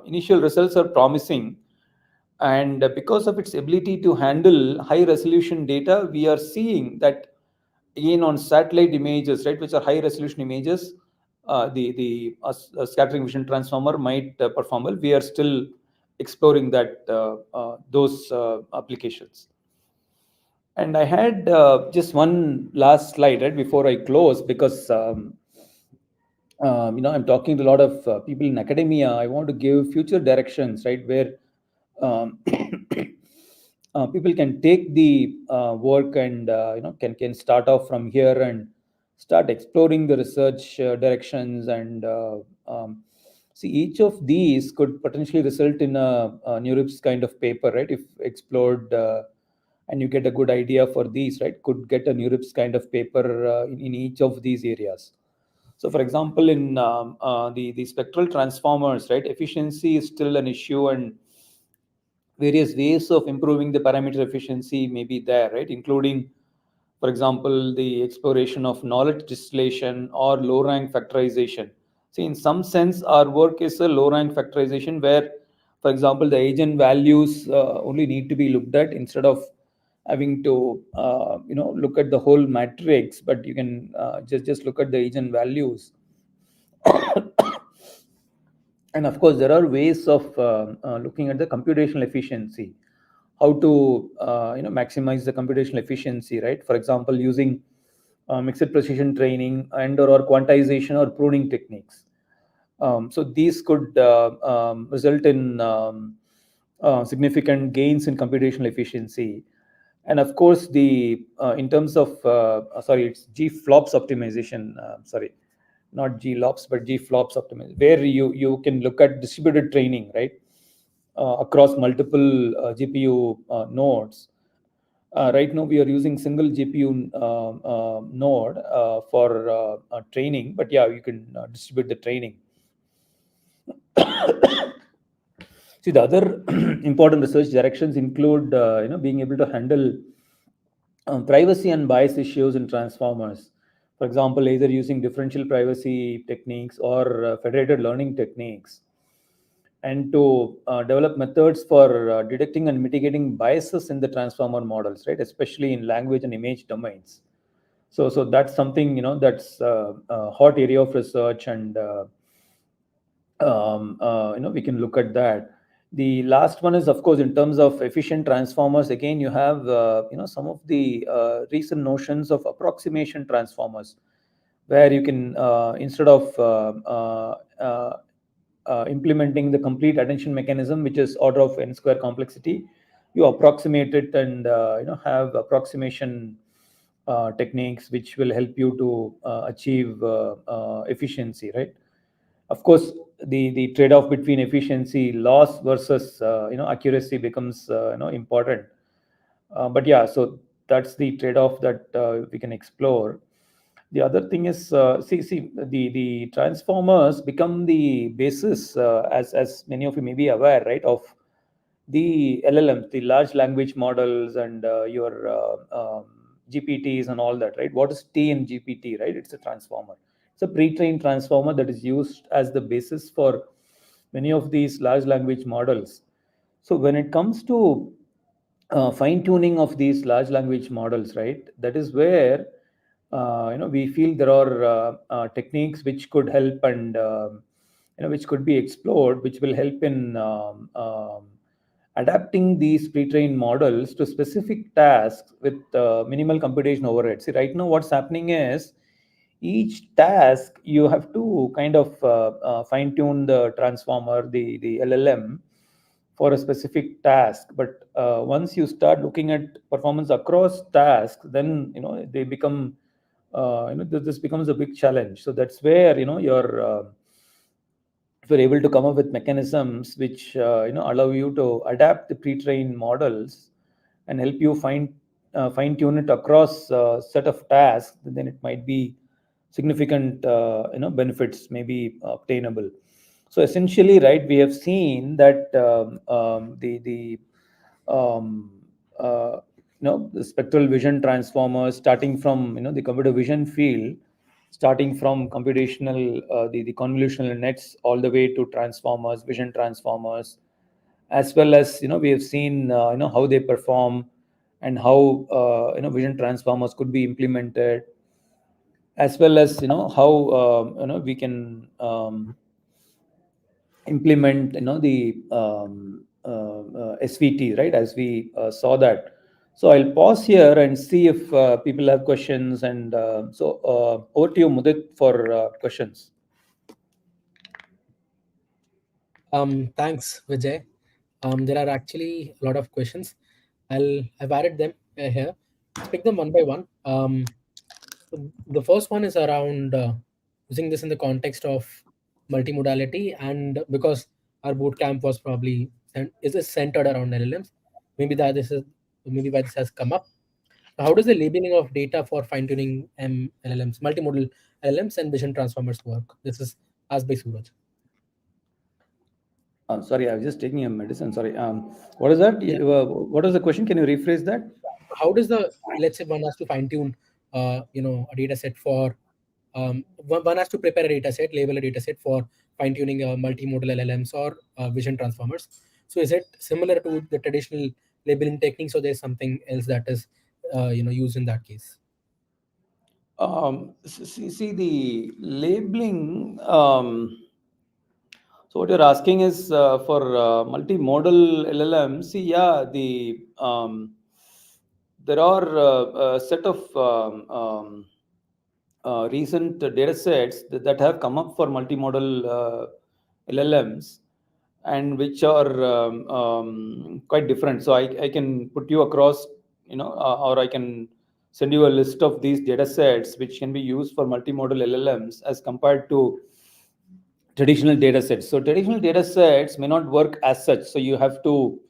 initial results are promising. And because of its ability to handle high resolution data, we are seeing that again on satellite images, right, which are high resolution images, the scattering vision transformer might perform well. We are still exploring that those applications. And I had just one last slide right before I close, because I'm talking to a lot of people in academia. I want to give future directions, right, where um, people can take the work and can start off from here and start exploring the research directions, and see, each of these could potentially result in a NeurIPS kind of paper, right, if explored. And you get a good idea for these, right, could get a NeurIPS kind of paper in each of these areas. So, for example, in the spectral transformers, right, efficiency is still an issue, and various ways of improving the parameter efficiency may be there, right, including, for example, the exploration of knowledge distillation or low rank factorization. See, in some sense, our work is a low rank factorization where, for example, the agent values only need to be looked at instead of having to look at the whole matrix, but you can just look at the agent values. And of course, there are ways of looking at the computational efficiency, how to maximize the computational efficiency, right? For example, using mixed precision training and or quantization or pruning techniques. So these could result in significant gains in computational efficiency. And of course, the in terms of sorry, it's G flops optimization. Sorry, not G lops, but G flops optimization, where you can look at distributed training, right, across multiple GPU nodes. Right now, we are using single GPU node for training, but yeah, you can distribute the training. See, the other important research directions include, being able to handle privacy and bias issues in transformers. For example, either using differential privacy techniques or federated learning techniques, and to develop methods for detecting and mitigating biases in the transformer models, right, especially in language and image domains. So that's something, that's a hot area of research, and we can look at that. The last one is, of course, in terms of efficient transformers. Again, you have some of the recent notions of approximation transformers, where you can instead of implementing the complete attention mechanism, which is order of n square complexity, you approximate it and have approximation techniques which will help you to achieve efficiency, right? Of course, the trade-off between efficiency loss versus accuracy becomes important. But yeah, so that's the trade-off that we can explore. The other thing is, see, the transformers become the basis, as many of you may be aware, right, of the LLMs, the large language models, and your GPTs and all that, right? What is T in GPT, right? It's a transformer. It's a pre-trained transformer that is used as the basis for many of these large language models. So when it comes to fine tuning of these large language models, right, that is where we feel there are techniques which could help, and which could be explored, which will help in adapting these pre-trained models to specific tasks with minimal computation overhead. See, right now what's happening is, each task you have to kind of fine tune the transformer, the LLM, for a specific task. But once you start looking at performance across tasks, then they become this becomes a big challenge. So that's where if you're able to come up with mechanisms which allow you to adapt the pre-trained models and help you fine tune it across a set of tasks, then it might be significant benefits may be obtainable. So essentially, right, we have seen that the the spectral vision transformers, starting from the computer vision field, starting from computational the convolutional nets, all the way to transformers, vision transformers, as well as we have seen how they perform, and how vision transformers could be implemented, as well as how we can implement the SVT, right? As we saw that. So I'll pause here and see if people have questions. And over to you, Mudit, for questions. Thanks, Vijay. There are actually a lot of questions. I've added them here. Let's pick them one by one. So the first one is around using this in the context of multimodality, and because our boot camp was probably is centered around LLMs, maybe that this is maybe why this has come up. So how does the labeling of data for fine tuning LLMs, multimodal LLMs, and vision transformers work? This is asked by Suraj. Sorry, I was just taking a medicine. Sorry. What is that? Yeah. What is the question? Can you rephrase that? How does the, let's say one has to fine tune a data set for one has to prepare a data set, label a data set for fine tuning multimodal LLMs or vision transformers. So is it similar to the traditional labeling techniques, or there's something else that is used in that case? See the labeling. So what you're asking is for multimodal LLM. See, yeah, there are a set of recent data sets that have come up for multimodal LLMs, and which are quite different. So I can put you across, or I can send you a list of these data sets which can be used for multimodal LLMs as compared to traditional data sets. So traditional data sets may not work as such. So you have to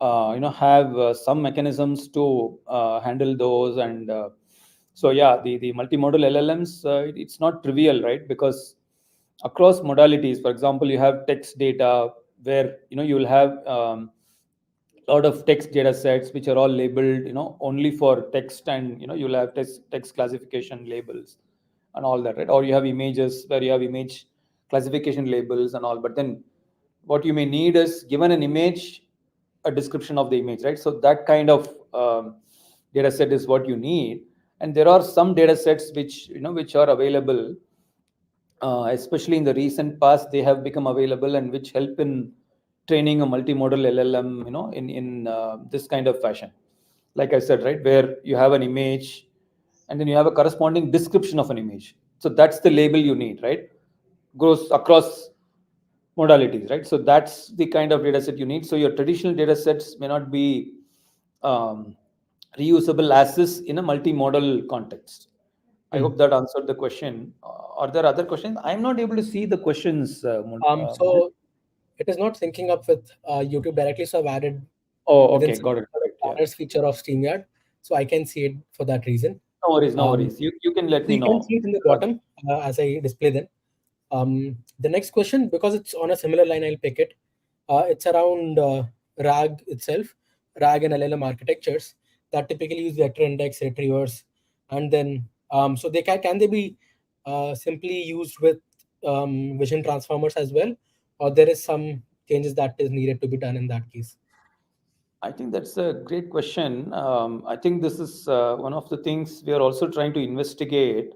have some mechanisms to handle those. And so yeah, the multimodal LLMs, it's not trivial, right? Because across modalities, for example, you have text data where you will have lot of text data sets which are all labeled only for text, and you'll have text classification labels and all that, right? Or you have images where you have image classification labels and all. But then what you may need is, given an image, a description of the image, right? So that kind of data set is what you need. And there are some data sets which are available, especially in the recent past, they have become available, and which help in training a multimodal LLM, in this kind of fashion. Like I said, right, where you have an image, and then you have a corresponding description of an image. So that's the label you need, right? Goes across modalities, right? So that's the kind of data set you need. So your traditional data sets may not be um, reusable as is in a multimodal context. I hope that answered the question. Are there other questions? I'm not able to see the questions. Mudit. So it is not syncing up with YouTube directly, so I've added Oh, within okay, got it. Got the it. Yeah. planners feature of StreamYard, so I can see it for that reason. No worries, no Um, worries. You can let so me you can know. see it in the bottom as I display them. The next question, because it's on a similar line, I'll pick it. It's around RAG itself, RAG and LLM architectures that typically use vector index retrievers, and then so they can they be simply used with vision transformers as well, or there is some changes that is needed to be done in that case? I think that's a great question. I think this is one of the things we are also trying to investigate.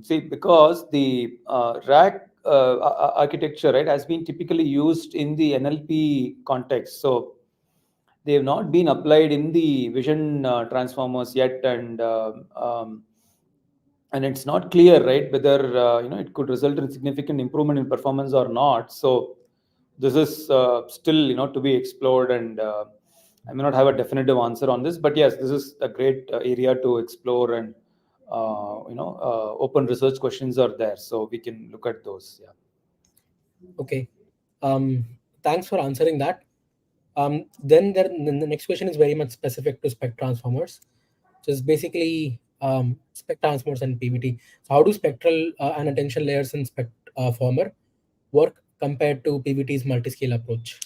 See, because the RAG architecture, right, has been typically used in the NLP context. So they have not been applied in the vision transformers yet, and it's not clear, right, whether it could result in significant improvement in performance or not. So this is still to be explored, and I may not have a definitive answer on this, but yes, this is a great area to explore, and open research questions are there, so we can look at those. Yeah. Okay. Um, Thanks for answering that. Then the next question is very much specific to spec transformers. So it's basically spec transformers and PVT. So how do spectral and attention layers in spec former work compared to PVT's multi-scale approach?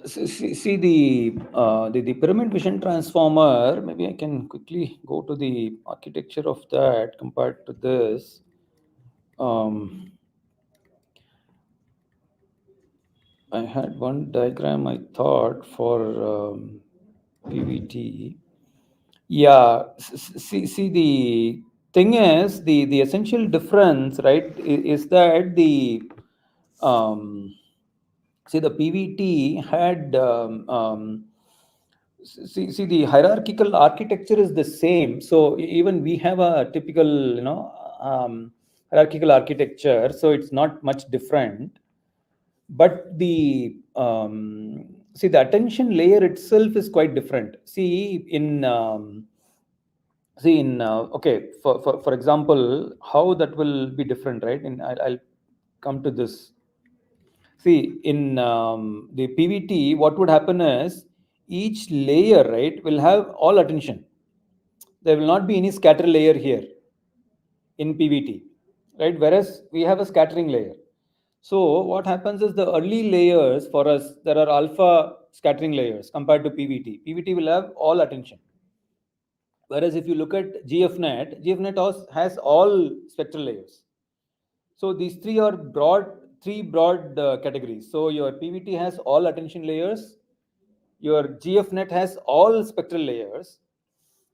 See the pyramid vision transformer. Maybe I can quickly go to the architecture of that compared to this. Um, I had one diagram I thought for PVT. Yeah, see the thing is, the essential difference, right, is that the um, see the PVT had see the hierarchical architecture is the same. So even we have a typical hierarchical architecture, so it's not much different. But the see the attention layer itself is quite different. Okay, for example, how that will be different, right? And I'll come to this. See, in the PVT, what would happen is each layer, right, will have all attention. There will not be any scatter layer here in PVT, right? Whereas we have a scattering layer. So what happens is the early layers for us, there are alpha scattering layers compared to PVT. PVT will have all attention. Whereas if you look at GFNet has all spectral layers. So these three broad categories. So your PVT has all attention layers, your GFNet has all spectral layers,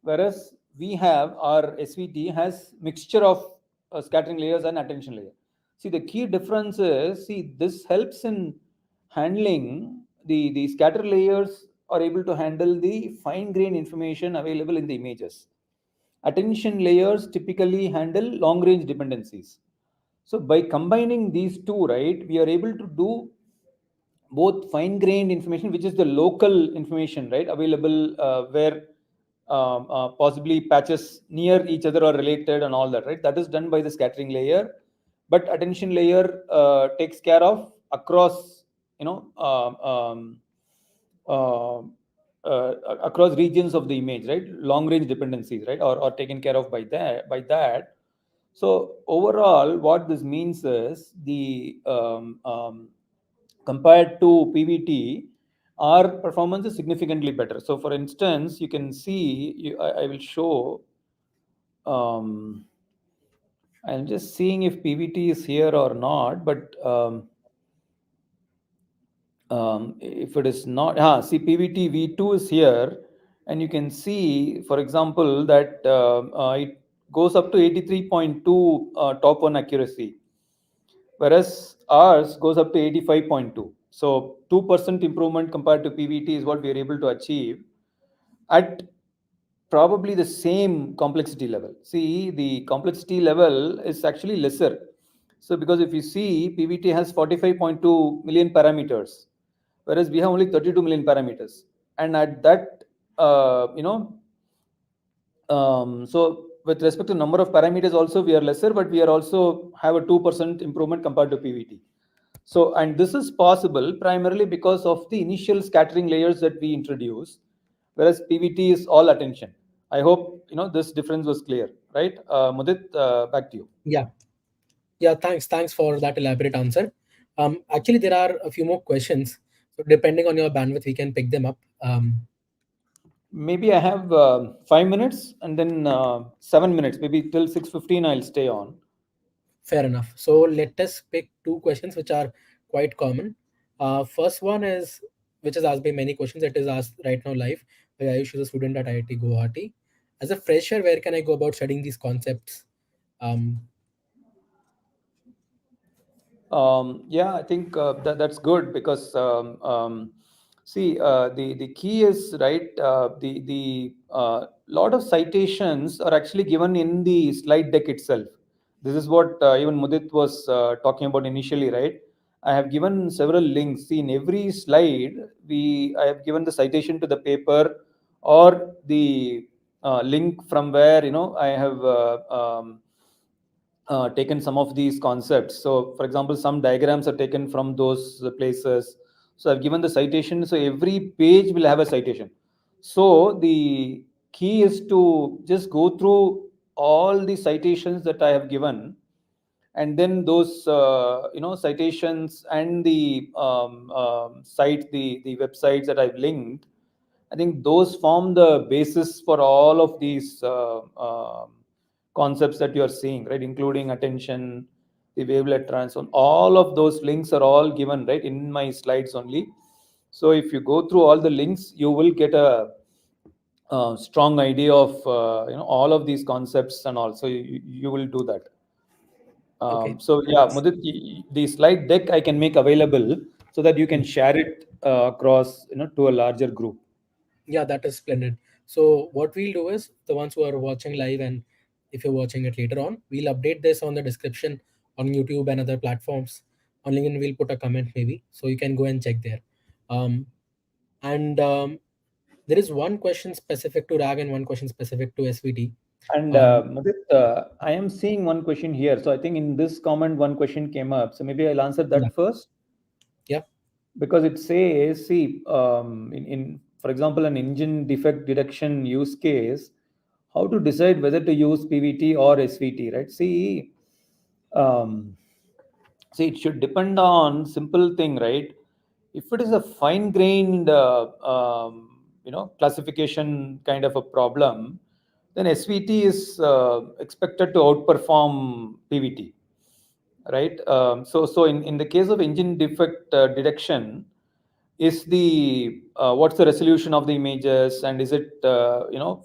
whereas we have our SVT has mixture of scattering layers and attention layer. See, the key difference is, this helps in handling the scatter layers are able to handle the fine grained information available in the images. Attention layers typically handle long range dependencies. So by combining these two, right, we are able to do both fine grained information, which is the local information, right, available where possibly patches near each other are related and all that, right? That is done by the scattering layer, but attention layer takes care of across, uh, across regions of the image, right? Long range dependencies, right, or taken care of by that. So overall, what this means is the compared to PVT, our performance is significantly better. So for instance, you can see, I will show, I'm just seeing if PVT is here or not, but if it is not, see PVT V2 is here, and you can see, for example, that it goes up to 83.2 top one accuracy, whereas ours goes up to 85.2. So 2% improvement compared to PVT is what we are able to achieve at probably the same complexity level. See, the complexity level is actually lesser. So because if you see, PVT has 45.2 million parameters, whereas we have only 32 million parameters. And at that, so with respect to number of parameters also, we are lesser, but we are also have a 2% improvement compared to PVT. So, and this is possible primarily because of the initial scattering layers that we introduce, whereas PVT is all attention. I hope this difference was clear, right? Mudit, back to you. Yeah, thanks for that elaborate answer. Actually, there are a few more questions. So depending on your bandwidth, we can pick them up. Maybe I have 5 minutes and then 7 minutes. Maybe till 6:15 I'll stay on. Fair enough. So let us pick two questions which are quite common. First one is, which is asked by many questions. It is asked right now live by Ayush, is a student at IIT Guwahati. As a fresher, where can I go about studying these concepts? Yeah, I think that's good because see, the key is, right. The lot of citations are actually given in the slide deck itself. This is what even Mudit was talking about initially, right? I have given several links. See, in every slide, I have given the citation to the paper or the link from where I have taken some of these concepts. So, for example, some diagrams are taken from those places. So, I've given the citation. So, every page will have a citation. So, the key is to just go through all the citations that I have given, and then those citations and the the websites that I've linked. I think those form the basis for all of these concepts that you are seeing, right? Including attention, the wavelet transform. All of those links are all given, right, in my slides only. So if you go through all the links, you will get a strong idea of all of these concepts and all. So you will do that. Okay. So yeah, Thanks. Mudit, the slide deck I can make available. so that you can share it across, to a larger group. Yeah, that is splendid. So what we'll do is, the ones who are watching live, and if you're watching it later on, we'll update this on the description on YouTube and other platforms. On LinkedIn, we'll put a comment maybe, so you can go and check there. And there is one question specific to RAG and one question specific to SVT. And Mudit, I am seeing one question here. So I think in this comment, one question came up. So maybe I'll answer Yeah. that first, Yeah. because it says, see, in for example, an engine defect detection use case, how to decide whether to use PVT or SVT, right? Um, See, it should depend on simple thing, right? If it is a fine-grained, classification kind of a problem, then SVT is expected to outperform PVT, right? So in the case of engine defect detection, is the what's the resolution of the images, and is it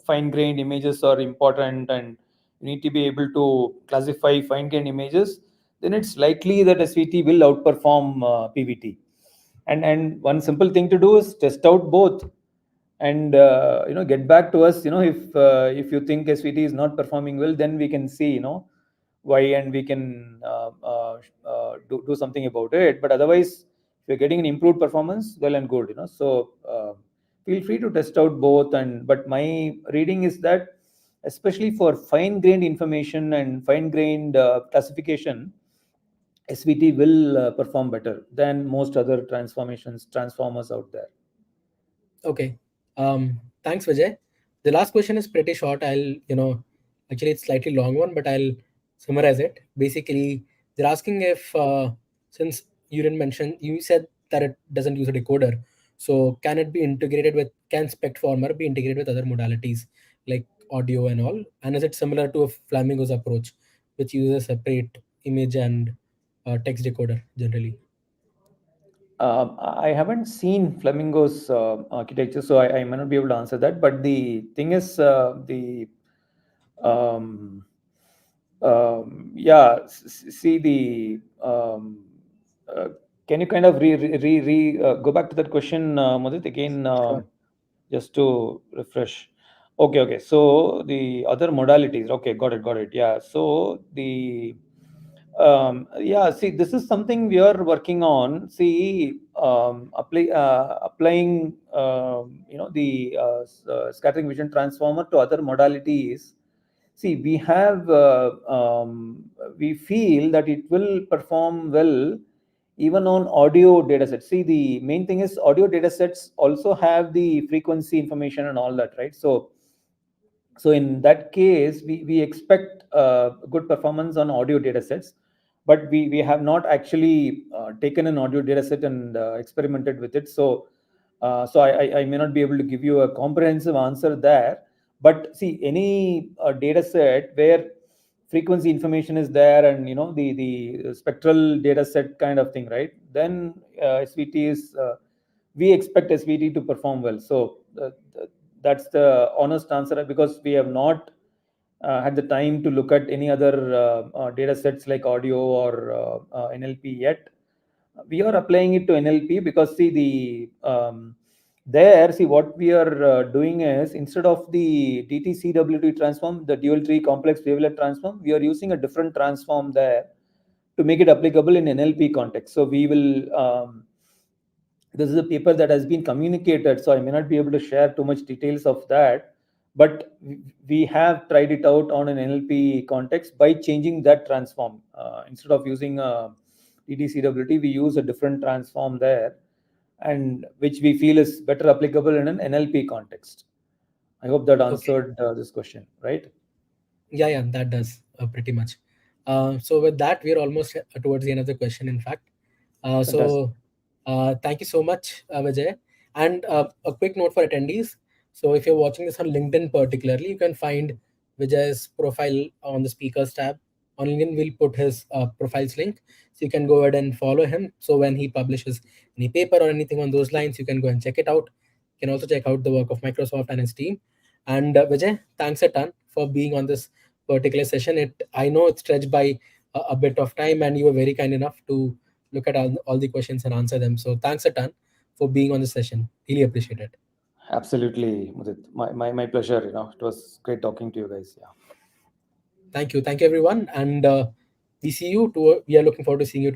fine-grained images are important, and you need to be able to classify fine-grained images, then it's likely that SVT will outperform PVT. And one simple thing to do is test out both, and get back to us, if you think SVT is not performing well, then we can see why, and we can do something about it. But otherwise, if you're getting an improved performance, well and good, so feel free to test out both. And but my reading is that, especially for fine grained information and fine grained classification, SVT will perform better than most other transformers out there. Okay. Thanks, Vijay. The last question is pretty short. Actually, it's slightly long one, but I'll summarize it. Basically, they're asking if, since you didn't mention, you said that it doesn't use a decoder. So can SpectFormer be integrated with other modalities like audio and all? And is it similar to a Flamingo's approach, which uses a separate image and text decoder generally? I haven't seen Flamingo's architecture, so I might not be able to answer that. But the thing is, um, yeah, see the. Uh, can you kind of go back to that question, Mudit, again, Sure. just to refresh? Okay. So the other modalities. Okay, got it. Yeah. So yeah, see, this is something we are working on. See, applying, the scattering vision transformer to other modalities. See, we feel that it will perform well even on audio datasets. See, the main thing is audio datasets also have the frequency information and all that, right? So in that case, we expect good performance on audio datasets, but we have not actually taken an audio dataset and experimented with it. So I may not be able to give you a comprehensive answer there. But see, any dataset where frequency information is there, and the spectral dataset kind of thing, right? Then SVT is we expect SVT to perform well. So that's the honest answer, because we have not had the time to look at any other data sets like audio or NLP yet. We are applying it to NLP because, see, what we are doing is, instead of the DTCWT transform, the dual tree complex wavelet transform, we are using a different transform there to make it applicable in NLP context. So we will this is a paper that has been communicated, so I may not be able to share too much details of that, but we have tried it out on an NLP context by changing that transform. Instead of using DTCWT, we use a different transform there, and which we feel is better applicable in an NLP context. I hope that Okay. answered this question, right? Yeah, that does pretty much. So with that, we're almost towards the end of the question, in fact. Fantastic. Thank you so much, Vijay. And a quick note for attendees. So if you're watching this on LinkedIn particularly, you can find Vijay's profile on the speakers tab. On LinkedIn, we'll put his profiles link. So you can go ahead and follow him. So when he publishes any paper or anything on those lines, you can go and check it out. You can also check out the work of Microsoft and his team. And Vijay, thanks a ton for being on this particular session. I know it's stretched by a bit of time, and you were very kind enough to look at all the questions and answer them. So thanks a ton for being on the session. Really appreciate it. Absolutely, Mudit. My pleasure. It was great talking to you guys. Yeah. Thank you everyone, and we are looking forward to seeing you towards